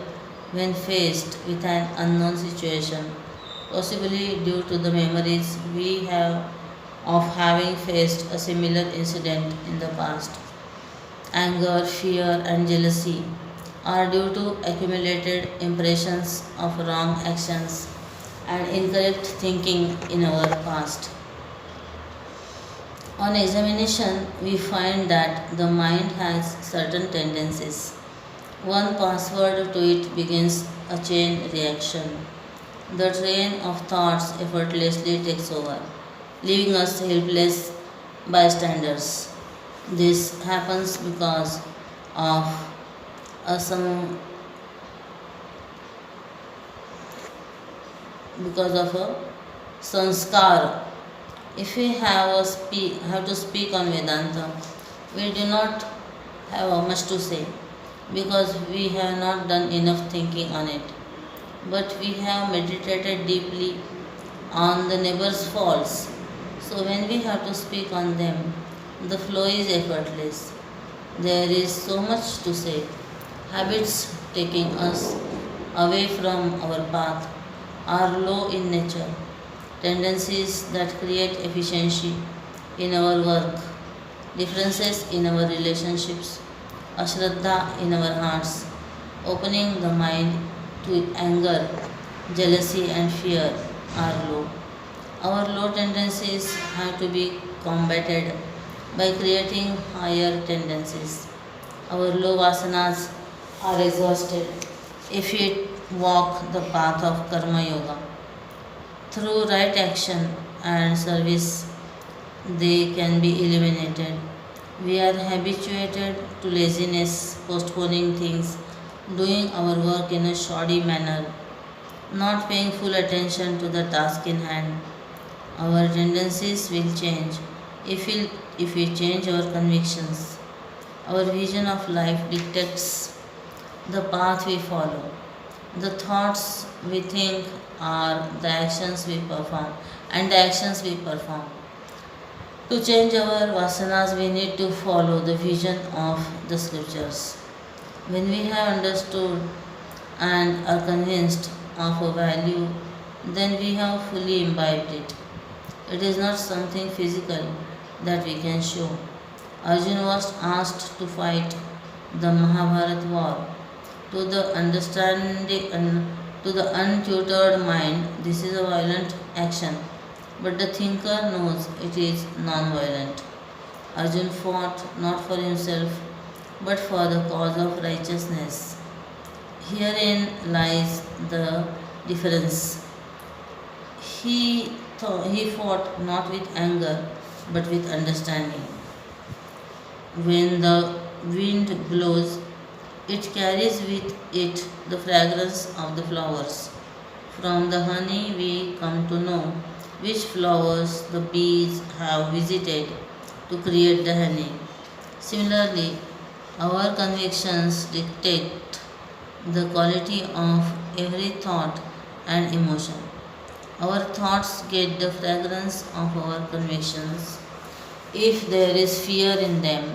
when faced with an unknown situation, possibly due to the memories we have of having faced a similar incident in the past. Anger, fear, and jealousy are due to accumulated impressions of wrong actions and incorrect thinking in our past. On examination, we find that the mind has certain tendencies. One password to it begins a chain reaction. The train of thoughts effortlessly takes over, leaving us helpless bystanders. This happens of some because of a sanskar. If we have to speak on Vedanta, we do not have much to say because we have not done enough thinking on it. But we have meditated deeply on the neighbor's faults. So when we have to speak on them, the flow is effortless. There is so much to say. Habits taking us away from our path are low in nature. Tendencies that create efficiency in our work, differences in our relationships, ashraddha in our hearts, opening the mind to anger, jealousy, and fear are low. Our low tendencies have to be combated by creating higher tendencies. Our low vasanas are exhausted if we walk the path of karma yoga. Through right action and service, they can be eliminated. We are habituated to laziness, postponing things, doing our work in a shoddy manner, not paying full attention to the task in hand. Our tendencies will change if we change our convictions. Our vision of life dictates the path we follow. The thoughts we think are the actions we perform, and the actions we perform. To change our vasanas, we need to follow the vision of the scriptures. When we have understood and are convinced of a value, then we have fully imbibed it. It is not something physical that we can show. Arjuna was asked to fight the Mahabharat war. To the understanding to the untutored mind, this is a violent action, but the thinker knows it is non-violent. Arjun fought not for himself, but for the cause of righteousness. Herein lies the difference. He fought not with anger, but with understanding. When the wind blows, it carries with it the fragrance of the flowers. From the honey, we come to know which flowers the bees have visited to create the honey. Similarly, our convictions dictate the quality of every thought and emotion. Our thoughts get the fragrance of our convictions. If there is fear in them,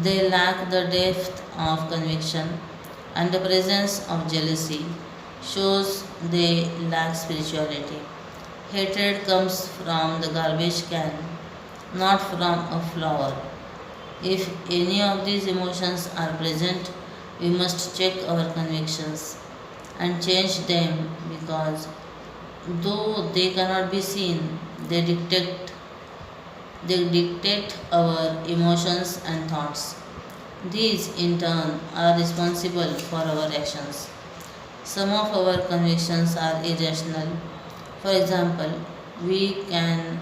they lack the depth of conviction, and the presence of jealousy shows they lack spirituality. Hatred comes from the garbage can, not from a flower. If any of these emotions are present, we must check our convictions and change them because though they cannot be seen, they dictate our emotions and thoughts. These, in turn, are responsible for our actions. Some of our convictions are irrational. For example, we can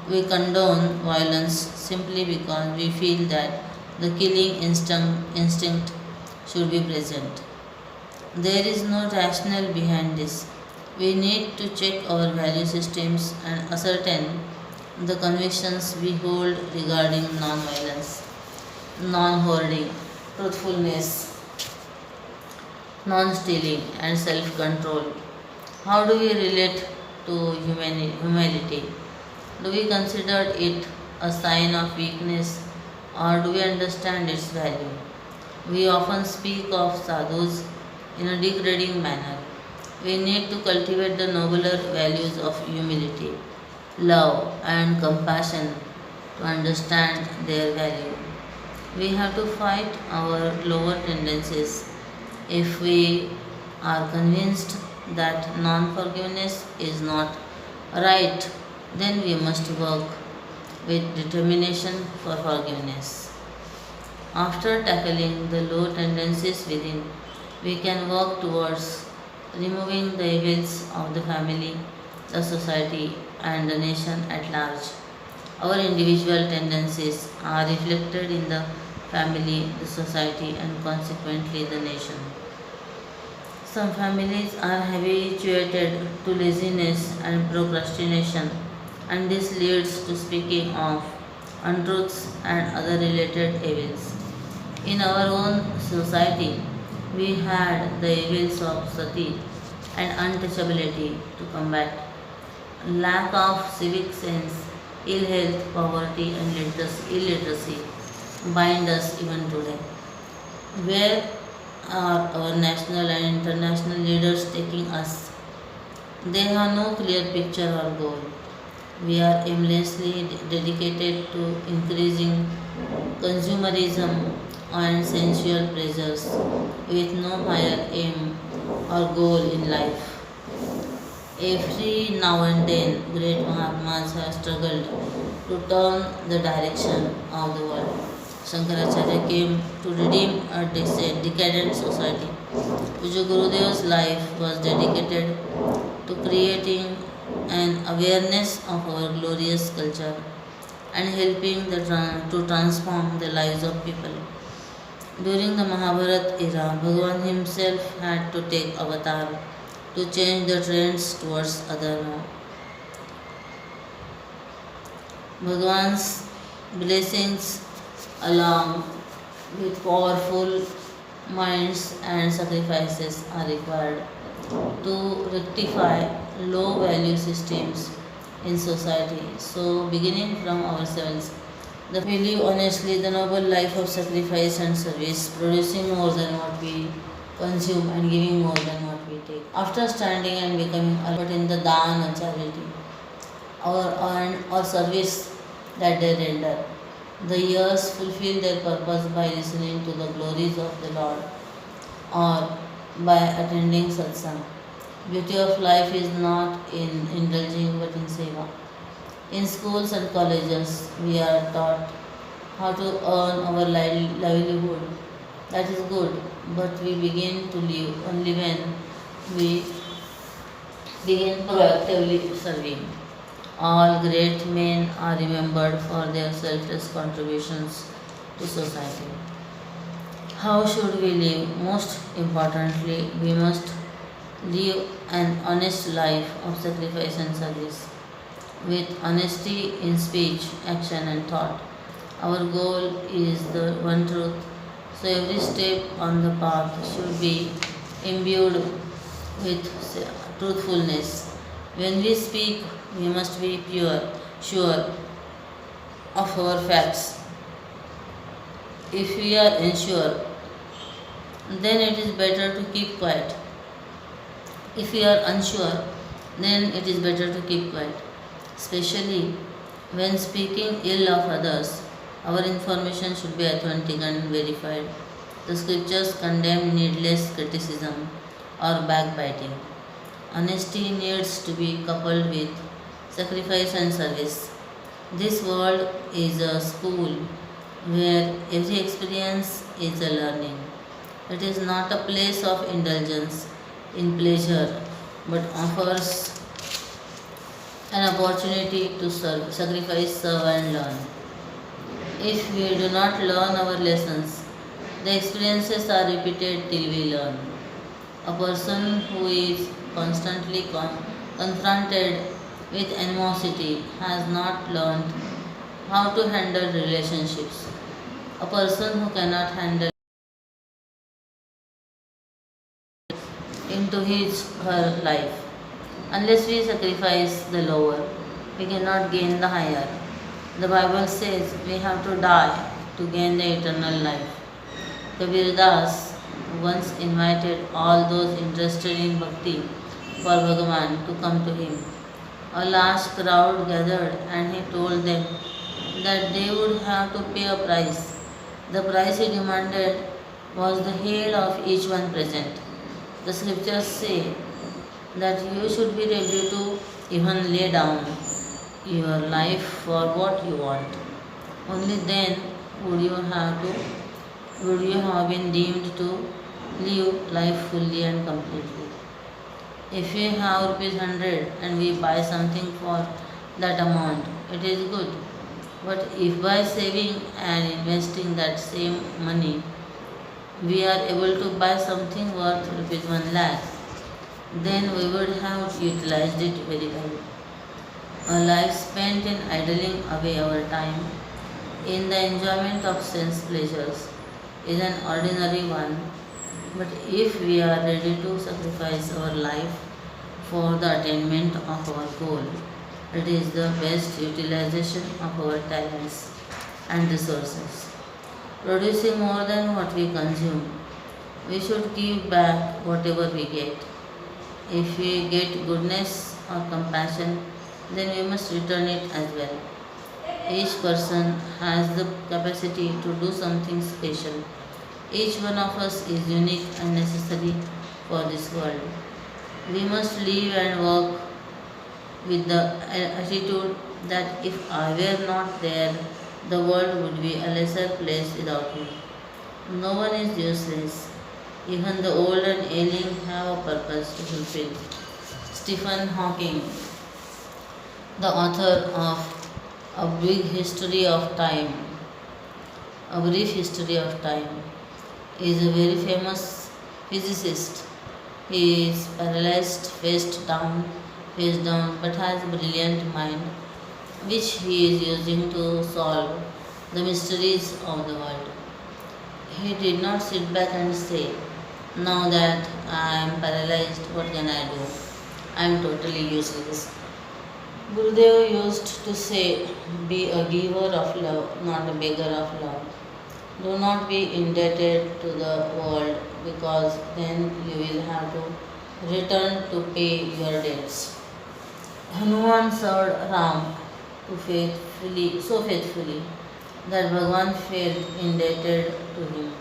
we condone violence simply because we feel that the killing instinct should be present. There is no rationale behind this. We need to check our value systems and ascertain the convictions we hold regarding non-violence, non-hoarding, truthfulness, non-stealing, and self-control. How do we relate to humility? Do we consider it a sign of weakness or do we understand its value? We often speak of sadhus in a degrading manner. We need to cultivate the nobler values of humility, love, and compassion to understand their value. We have to fight our lower tendencies. If we are convinced that non forgiveness is not right, then we must work with determination for forgiveness. After tackling the low tendencies within, we can work towards removing the evils of the family, the society, and the nation at large. Our individual tendencies are reflected in the family, the society, and consequently the nation. Some families are habituated to laziness and procrastination, and this leads to speaking of untruths and other related evils. In our own society, we had the evils of sati and untouchability to combat. Lack of civic sense, ill health, poverty, and illiteracy bind us even today. Where are our national and international leaders taking us? They have no clear picture or goal. We are aimlessly dedicated to increasing consumerism and sensual pleasures with no higher aim or goal in life. Every now and then, great Mahatmas have struggled to turn the direction of the world. Shankaracharya came to redeem a decadent society. Vijay Gurudev's life was dedicated to creating an awareness of our glorious culture and helping to transform the lives of people. During the Mahabharat era, Bhagavan himself had to take avatar to change the trends towards adharma. Bhagavan's blessings along with powerful minds and sacrifices are required to rectify low value systems in society. So, beginning from ourselves, we live honestly the noble life of sacrifice and service, producing more than what we consume and giving more than what we take. After standing and becoming alert in the dawn and charity, or service that they render. The years fulfill their purpose by listening to the glories of the Lord or by attending satsang. Beauty of life is not in indulging but in seva. In schools and colleges, we are taught how to earn our livelihood. That is good, but we begin to live only when we begin proactively serving. All great men are remembered for their selfless contributions to society. How should we live? Most importantly, we must live an honest life of sacrifice and service with honesty in speech, action, and thought. Our goal is the one truth, so every step on the path should be imbued with truthfulness. When we speak, we must be pure, sure of our facts. If we are unsure, then it is better to keep quiet. If we are unsure, then it is better to keep quiet. Especially when speaking ill of others, our information should be authentic and verified. The scriptures condemn needless criticism or backbiting. Honesty needs to be coupled with sacrifice and service. This world is a school where every experience is a learning. It is not a place of indulgence in pleasure but offers an opportunity to serve, sacrifice, serve, and learn. If we do not learn our lessons, the experiences are repeated till we learn. A person who is constantly confronted with animosity has not learned how to handle relationships. A person who cannot handle into his her life. Unless we sacrifice the lower, we cannot gain the higher. The Bible says we have to die to gain the eternal life. Kabir Das once invited all those interested in bhakti for Bhagavan to come to him. A large crowd gathered and he told them that they would have to pay a price. The price he demanded was the head of each one present. The scriptures say that you should be ready to even lay down your life for what you want. Only then would you have to would you have been deemed to live life fully and completely. If we have rupees 100 and we buy something for that amount, it is good. But if by saving and investing that same money, we are able to buy something worth rupees 1 lakh, then we would have utilized it very well. A life spent in idling away our time in the enjoyment of sense pleasures is an ordinary one, but if we are ready to sacrifice our life for the attainment of our goal, it is the best utilization of our talents and resources. Producing more than what we consume, we should give back whatever we get. If we get goodness or compassion, then we must return it as well. Each person has the capacity to do something special. Each one of us is unique and necessary for this world. We must live and work with the attitude that if I were not there, the world would be a lesser place without me. No one is useless. Even the old and ailing have a purpose to fulfill. Stephen Hawking, the author of A Big History of Time, A Brief History of Time, is a very famous physicist. He is paralyzed face down, but has a brilliant mind, which he is using to solve the mysteries of the world. He did not sit back and say, now that I am paralyzed, what can I do? I am totally useless. Gurudev used to say, be a giver of love, not a beggar of love. Do not be indebted to the world because then you will have to return to pay your debts. Hanuman served Ram so faithfully that Bhagwan felt indebted to him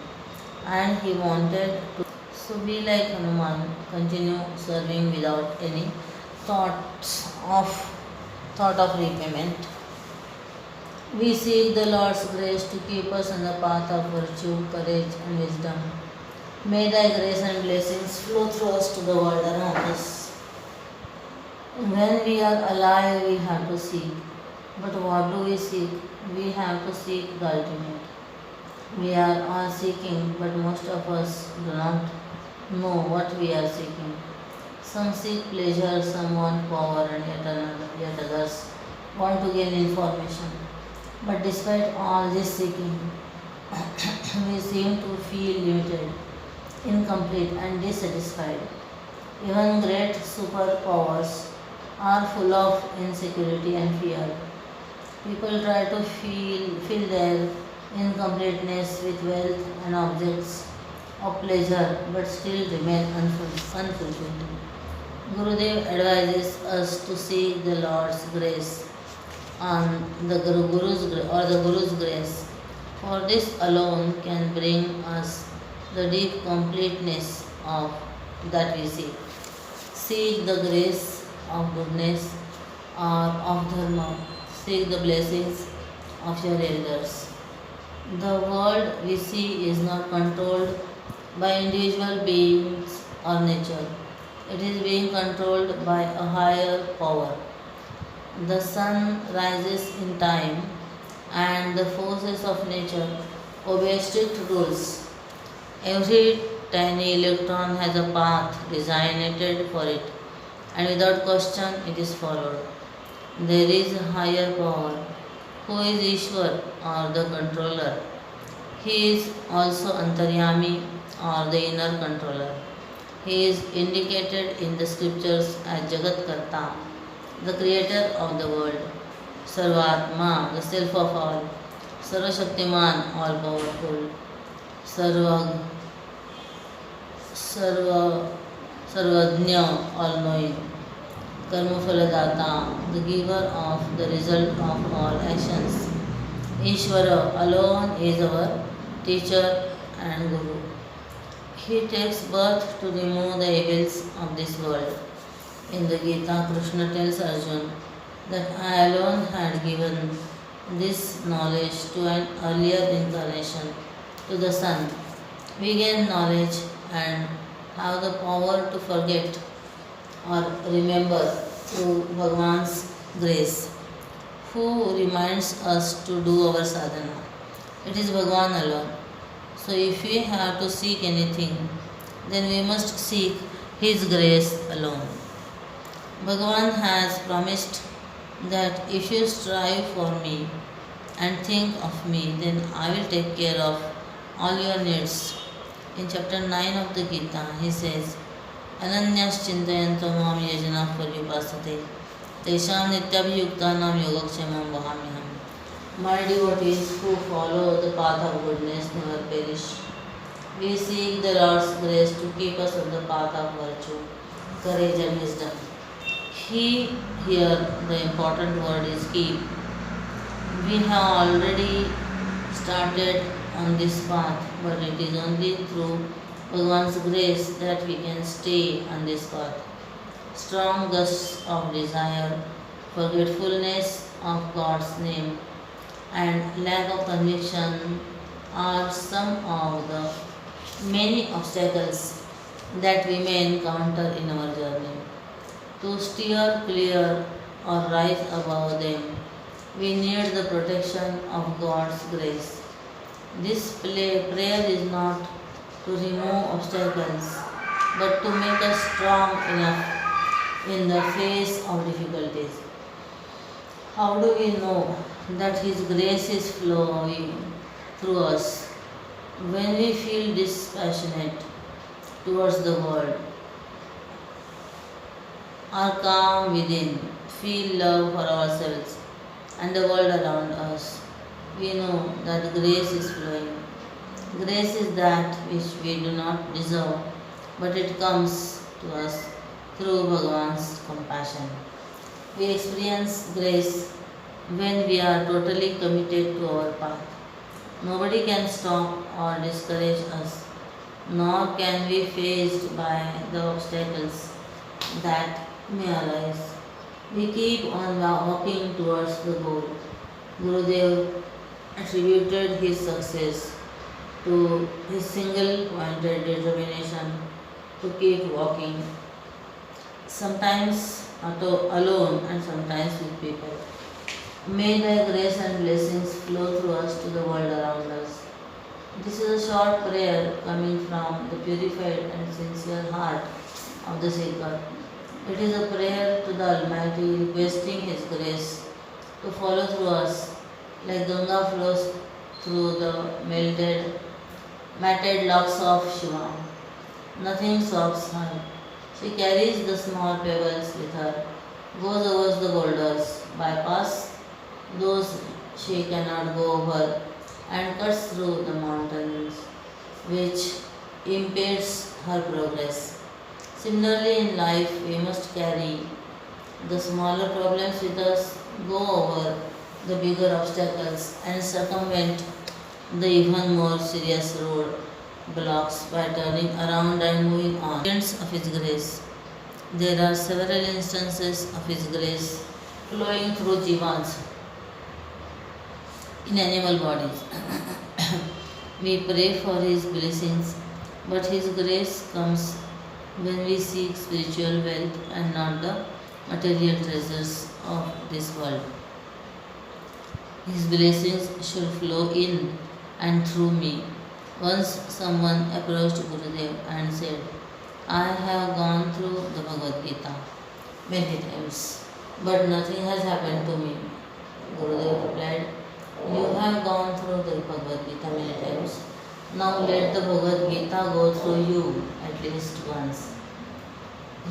and he wanted to so be like Hanuman, continue serving without any thoughts of thought of repayment. We seek the Lord's grace to keep us on the path of virtue, courage, and wisdom. May Thy grace and blessings flow through us to the world around us. When we are alive, we have to seek. But what do we seek? We have to seek the ultimate. We are all seeking, but most of us do not know what we are seeking. Some seek pleasure, some want power, and yet others want to gain information. But despite all this seeking, we seem to feel limited, incomplete, and dissatisfied. Even great superpowers are full of insecurity and fear. People try to fill their incompleteness with wealth and objects of pleasure but still remain unfulfilled. Gurudev advises us to seek the Lord's grace on the Guru's grace, for this alone can bring us the deep completeness of that we seek. Seek the grace of goodness or of dharma. Seek the blessings of your elders. The world we see is not controlled by individual beings or nature. It is being controlled by a higher power. The sun rises in time and the forces of nature obey strict rules. Every tiny electron has a path designated for it, and without question it is followed. There is a higher power, who is Ishwar or the controller. He is also Antaryami or the inner controller. He is indicated in the scriptures as Jagat Karta, the creator of the world, Sarvatma, the self of all, Sarvashaktiman, all powerful, Sarva, Sarva, Sarvajna, all knowing, Karmaphaladata, the giver of the result of all actions. Ishvara alone is our teacher and guru. He takes birth to remove the evils of this world. In the Gita, Krishna tells Arjuna that I alone had given this knowledge to an earlier incarnation, to the sun. We gain knowledge and have the power to forget or remember through Bhagavan's grace, who reminds us to do our sadhana. It is Bhagavan alone. So if we have to seek anything, then we must seek His grace alone. Bhagavan has promised that if you strive for me and think of me, then I will take care of all your needs. In chapter 9 of the Gita, he says, Ananyas chintayanto mam yajana paryupasate tesham nityabhiyuktanam yogakshemam vahamyaham. My devotees who follow the path of goodness never perish. We seek the Lord's grace to keep us on the path of virtue, courage and wisdom. Here the important word is keep. We have already started on this path, but it is only through Bhagavan's grace that we can stay on this path. Strong gusts of desire, forgetfulness of God's name, and lack of conviction are some of the many obstacles that we may encounter in our journey. To steer clear or rise above them, we need the protection of God's grace. This prayer is not to remove obstacles, but to make us strong enough in the face of difficulties. How do we know that His grace is flowing through us? When we feel dispassionate towards the world, are calm within, feel love for ourselves and the world around us, we know that grace is flowing. Grace is that which we do not deserve, but it comes to us through Bhagavan's compassion. We experience grace when we are totally committed to our path. Nobody can stop or discourage us, nor can be faced by the obstacles that may arise. We keep on walking towards the goal. Gurudev attributed his success to his single pointed determination to keep walking, sometimes alone and sometimes with people. May thy grace and blessings flow through us to the world around us. This is a short prayer coming from the purified and sincere heart of the seeker. It is a prayer to the Almighty requesting His grace to follow through us like Ganga flows through the matted locks of Shiva. Nothing stops her. She carries the small pebbles with her, goes over the boulders, bypass those she cannot go over, and cuts through the mountains, which impedes her progress. Similarly, in life, we must carry the smaller problems with us, go over the bigger obstacles, and circumvent the even more serious road blocks by turning around and moving on. Instances of His grace. There are several instances of His grace flowing through jivas in animal bodies. We pray for His blessings, but His grace comes when we seek spiritual wealth and not the material treasures of this world. His blessings should flow in and through me. Once someone approached Gurudev and said, I have gone through the Bhagavad Gita many times, but nothing has happened to me. Gurudev replied, you have gone through the Bhagavad Gita many times. Now let the Bhagavad Gita go through you at least once.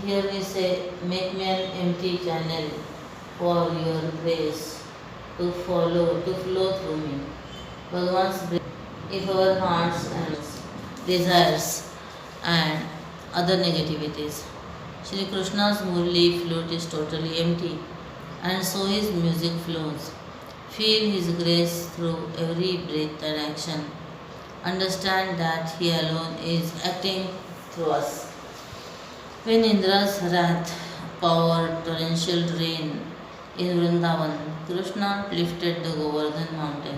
Here we say, make me an empty channel for your grace to flow through me. Bhagavan's grace, if our hearts and desires and other negativities. Shri Krishna's Murli flute is totally empty, and so his music flows. Feel his grace through every breath and action. Understand that he alone is acting through us. When Indra's wrath poured torrential rain in Vrindavan, Krishna lifted the Govardhan mountain.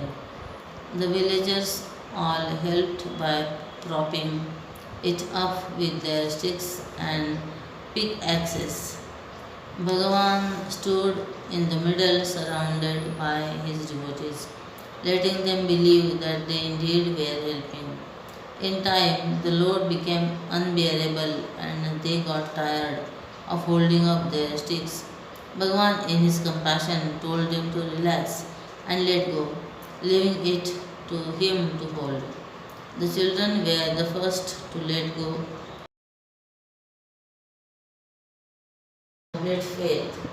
The villagers all helped by propping it up with their sticks and pickaxes. Bhagavan stood in the middle surrounded by his devotees, letting them believe that they indeed were helping. In time, the load became unbearable and they got tired of holding up their sticks. Bhagavan, in his compassion, told them to relax and let go, leaving it to him to hold. The children were the first to let go. Complete faith.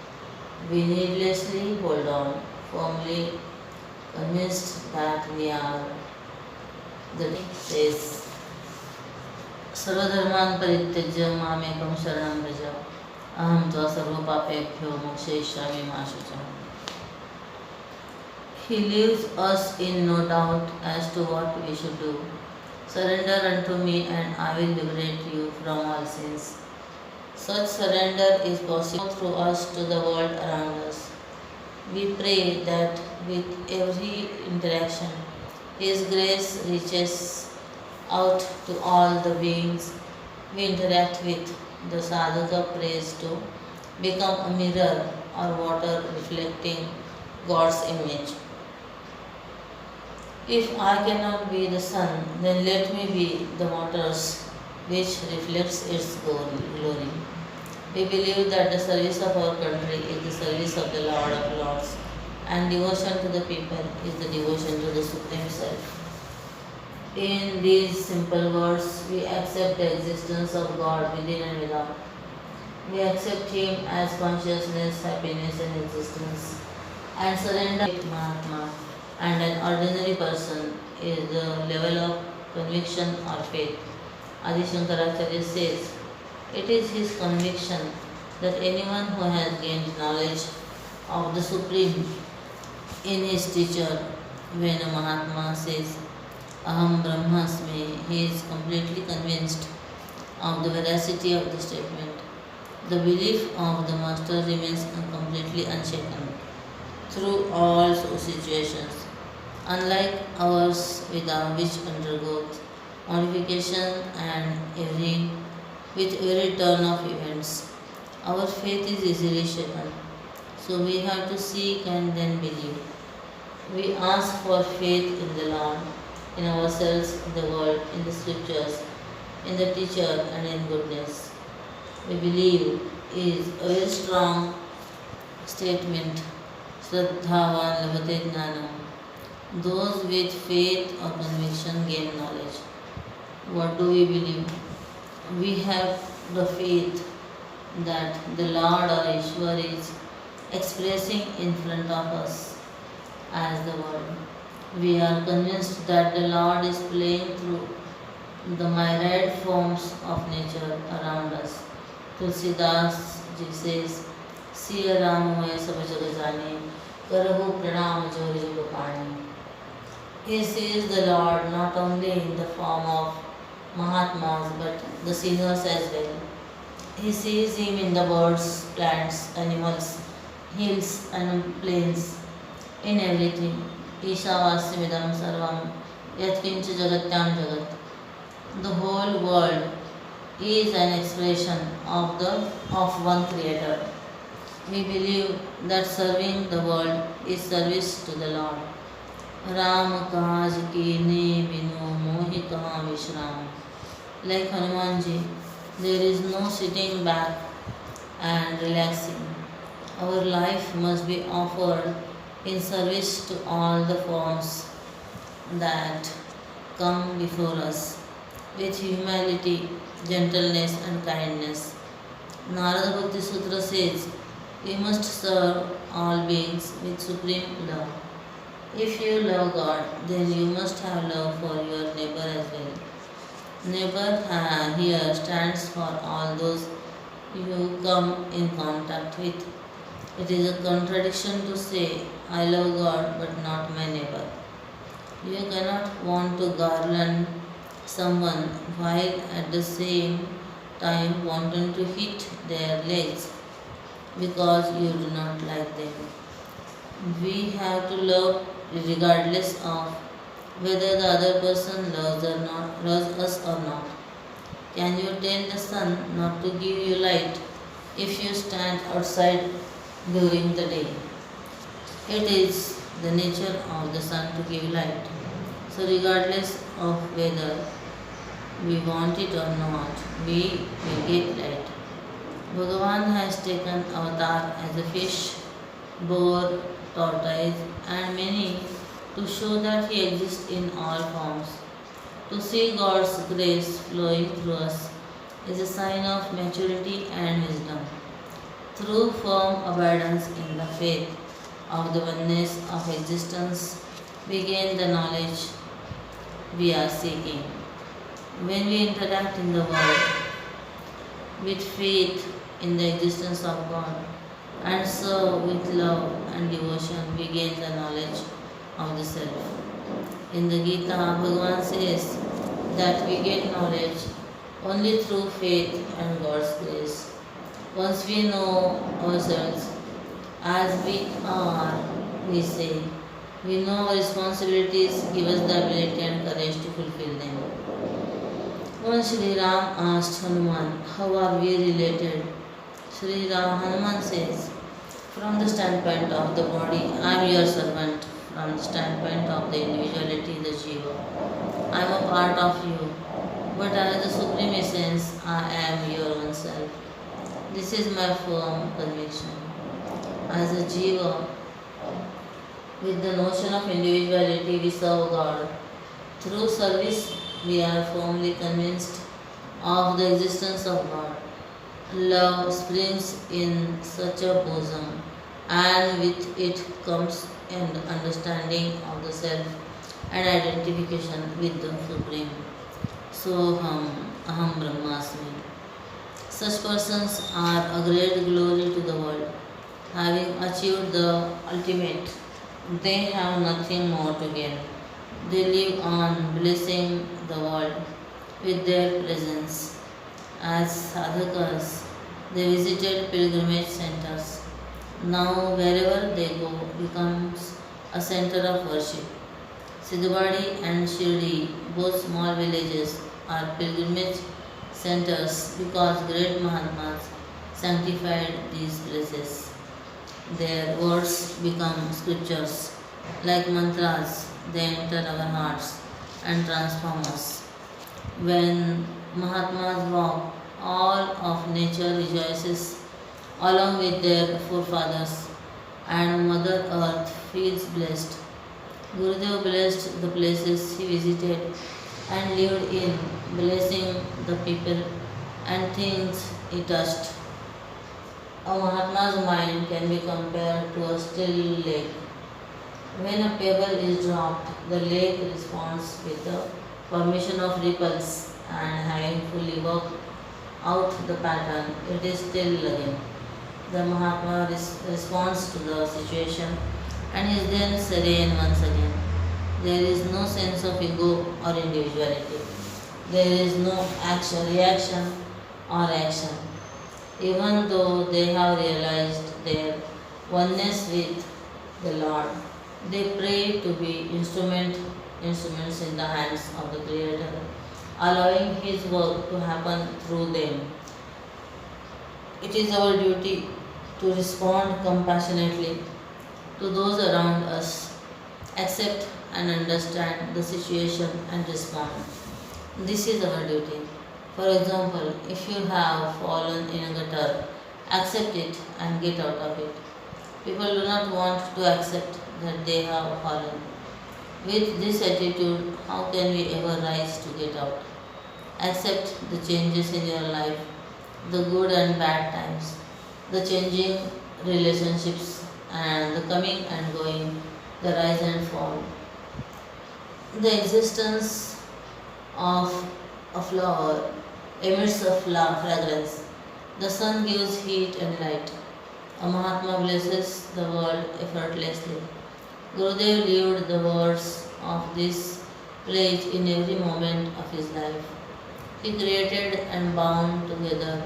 We needlessly hold on, firmly convinced that we are the says सर्वधर्मान् परित्यज्य मामेकं शरणं व्रज अहं त्वा सर्वपापेभ्यो मोक्षयिष्यामि मा शुचः. He leaves us in no doubt as to what we should do. Surrender unto me and I will liberate you from all sins. Such surrender is possible through us to the world around us. We pray that with every interaction, His grace reaches out to all the beings we interact with. The sadhaka prays to become a mirror or water reflecting God's image. If I cannot be the sun, then let me be the waters which reflects its glory. We believe that the service of our country is the service of the Lord of Lords, and devotion to the people is the devotion to the Supreme Self. In these simple words, we accept the existence of God within and without. We accept Him as consciousness, happiness, and existence, and surrender to Mahatma and an ordinary person is the level of conviction or faith. Adi Shankaracharya says, it is his conviction that anyone who has gained knowledge of the Supreme in his teacher, when a Mahatma says, Aham Brahmasmi, he is completely convinced of the veracity of the statement. The belief of the Master remains completely unshaken through all situations, unlike ours which undergoes modification and with every turn of events. Our faith is easily shaken, so we have to seek and then believe. We ask for faith in the Lord, in ourselves, in the world, in the scriptures, in the teacher, and in goodness. We believe is a very strong statement. Shraddhavan labhate jnanam. Those with faith or conviction gain knowledge. What do we believe? We have the faith that the Lord or Ishwar is expressing in front of us as the world. We are convinced that the Lord is playing through the myriad forms of nature around us. Tulsidas ji says, Siya Ram Moye Sab Jag Jane, Karahu Pranam Jori Jug Pani. He sees the Lord not only in the form of Mahatmas but the sinners as well. He sees him in the birds, plants, animals, hills and plains, in everything. Ishavasya sarvam yat kincha jagatyam jagat. The whole world is an expression of one creator. We believe that serving the world is service to the Lord. Ram kaj ki ne binu mohi kaha vishram. Like Hanumanji, there is no sitting back and relaxing. Our life must be offered in service to all the forms that come before us with humility, gentleness and kindness. Narada Bhakti Sutra says, we must serve all beings with supreme love. If you love God, then you must have love for your neighbor as well. Neighbor here stands for all those you come in contact with. It is a contradiction to say, I love God but not my neighbor. You cannot want to garland someone while at the same time wanting to hit their legs because you do not like them. We have to love regardless of whether the other person loves us or not. Can you tell the sun not to give you light if you stand outside during the day? It is the nature of the sun to give light. So regardless of whether we want it or not, we will get light. Bhagavan has taken avatar as a fish, boar, tortoise and many to show that he exists in all forms. To see God's grace flowing through us is a sign of maturity and wisdom. Through firm abidance in the faith of the oneness of existence, we gain the knowledge we are seeking. When we interact in the world with faith in the existence of God and serve with love and devotion, we gain the knowledge of the self. In the Gita, Bhagavan says that we get knowledge only through faith and God's grace. Once we know ourselves as we are, we say, we know our responsibilities, give us the ability and courage to fulfill them. Once Sri Ram asked Hanuman, how are we related? Hanuman says, from the standpoint of the body, I am your servant. From the standpoint of the individuality, the Jiva, I am a part of you. But as the Supreme Essence, I am your own self. This is my firm conviction. As a Jiva, with the notion of individuality, we serve God. Through service, we are firmly convinced of the existence of God. Love springs in such a bosom, and with it comes an understanding of the self and identification with the Supreme. Soham Aham Brahmasmi. Such persons are a great glory to the world. Having achieved the ultimate, they have nothing more to gain. They live on blessing the world with their presence. As sadhakas, they visited pilgrimage centers. Now, wherever they go becomes a center of worship. Siddhwadi and Shirdi, both small villages, are pilgrimage centers because great Mahatmas sanctified these places. Their words become scriptures. Like mantras, they enter our hearts and transform us. When Mahatmas walk, all of nature rejoices along with their forefathers, and Mother Earth feels blessed. Gurudev blessed the places he visited and lived in, blessing the people and things he touched. A Mahatma's mind can be compared to a still lake. When a pebble is dropped, the lake responds with the formation of ripples, and having fully worked out the pattern, it is still again. The Mahatma responds to the situation and is then serene once again. There is no sense of ego or individuality. There is no reaction or action. Even though they have realized their oneness with the Lord, they pray to be instruments in the hands of the Creator, allowing His work to happen through them. It is our duty to respond compassionately to those around us, accept and understand the situation and respond. This is our duty. For example, if you have fallen in a gutter, accept it and get out of it. People do not want to accept that they have fallen. With this attitude, how can we ever rise to get out? Accept the changes in your life, the good and bad times, the changing relationships, and the coming and going, the rise and fall. The existence of a flower emits a fragrance. The sun gives heat and light. A Mahatma blesses the world effortlessly. Gurudev lived the words of this pledge in every moment of his life. He created and bound together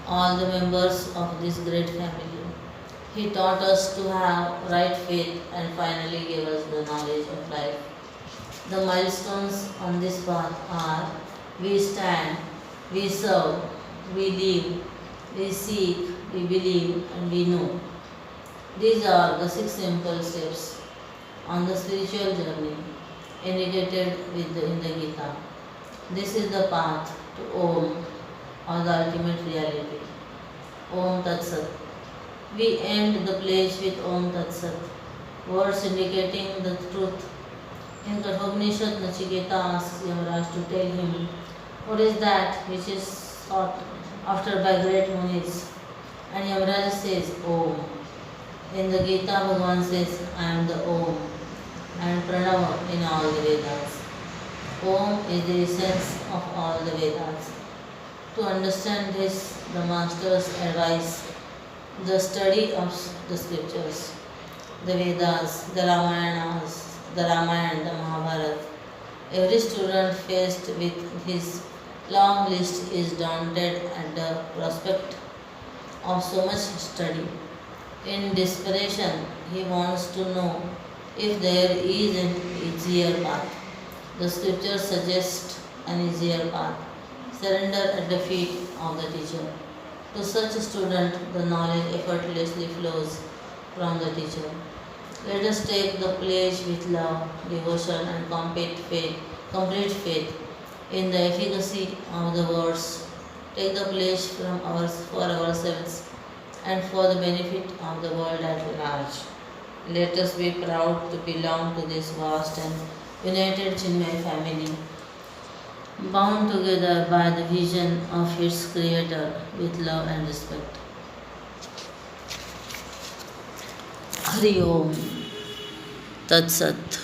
all the members of this great family. He taught us to have right faith and finally gave us the knowledge of life. The milestones on this path are: we stand, we serve, we live, we seek, we believe, and we know. These are the 6 simple steps on the spiritual journey indicated in the Gita. This is the path to Om, or the ultimate reality. Om Tat Sat. We end the pledge with Om Tat Sat, words indicating the truth. In Kathopanishad, Nachiketa asks Yamaraj to tell him what is that which is sought after by great munis. And Yamaraj says Om. In the Gita, Bhagavan says, I am the Om, and Pranava in all the Vedas. Om is the essence of all the Vedas. To understand this, the masters advise the study of the scriptures, the Vedas, the Ramayanas, the Ramayana, the Mahabharata. Every student faced with his long list is daunted at the prospect of so much study. In desperation, he wants to know if there is an easier path. The scriptures suggest an easier path. Surrender at the feet of the teacher. To such a student, the knowledge effortlessly flows from the teacher. Let us take the pledge with love, devotion, and complete faith in the efficacy of the words. Take the pledge for ourselves and for the benefit of the world at large. Let us be proud to belong to this vast and united Chinmaya family, bound together by the vision of its Creator with love and respect. Hari Om Tat Sat.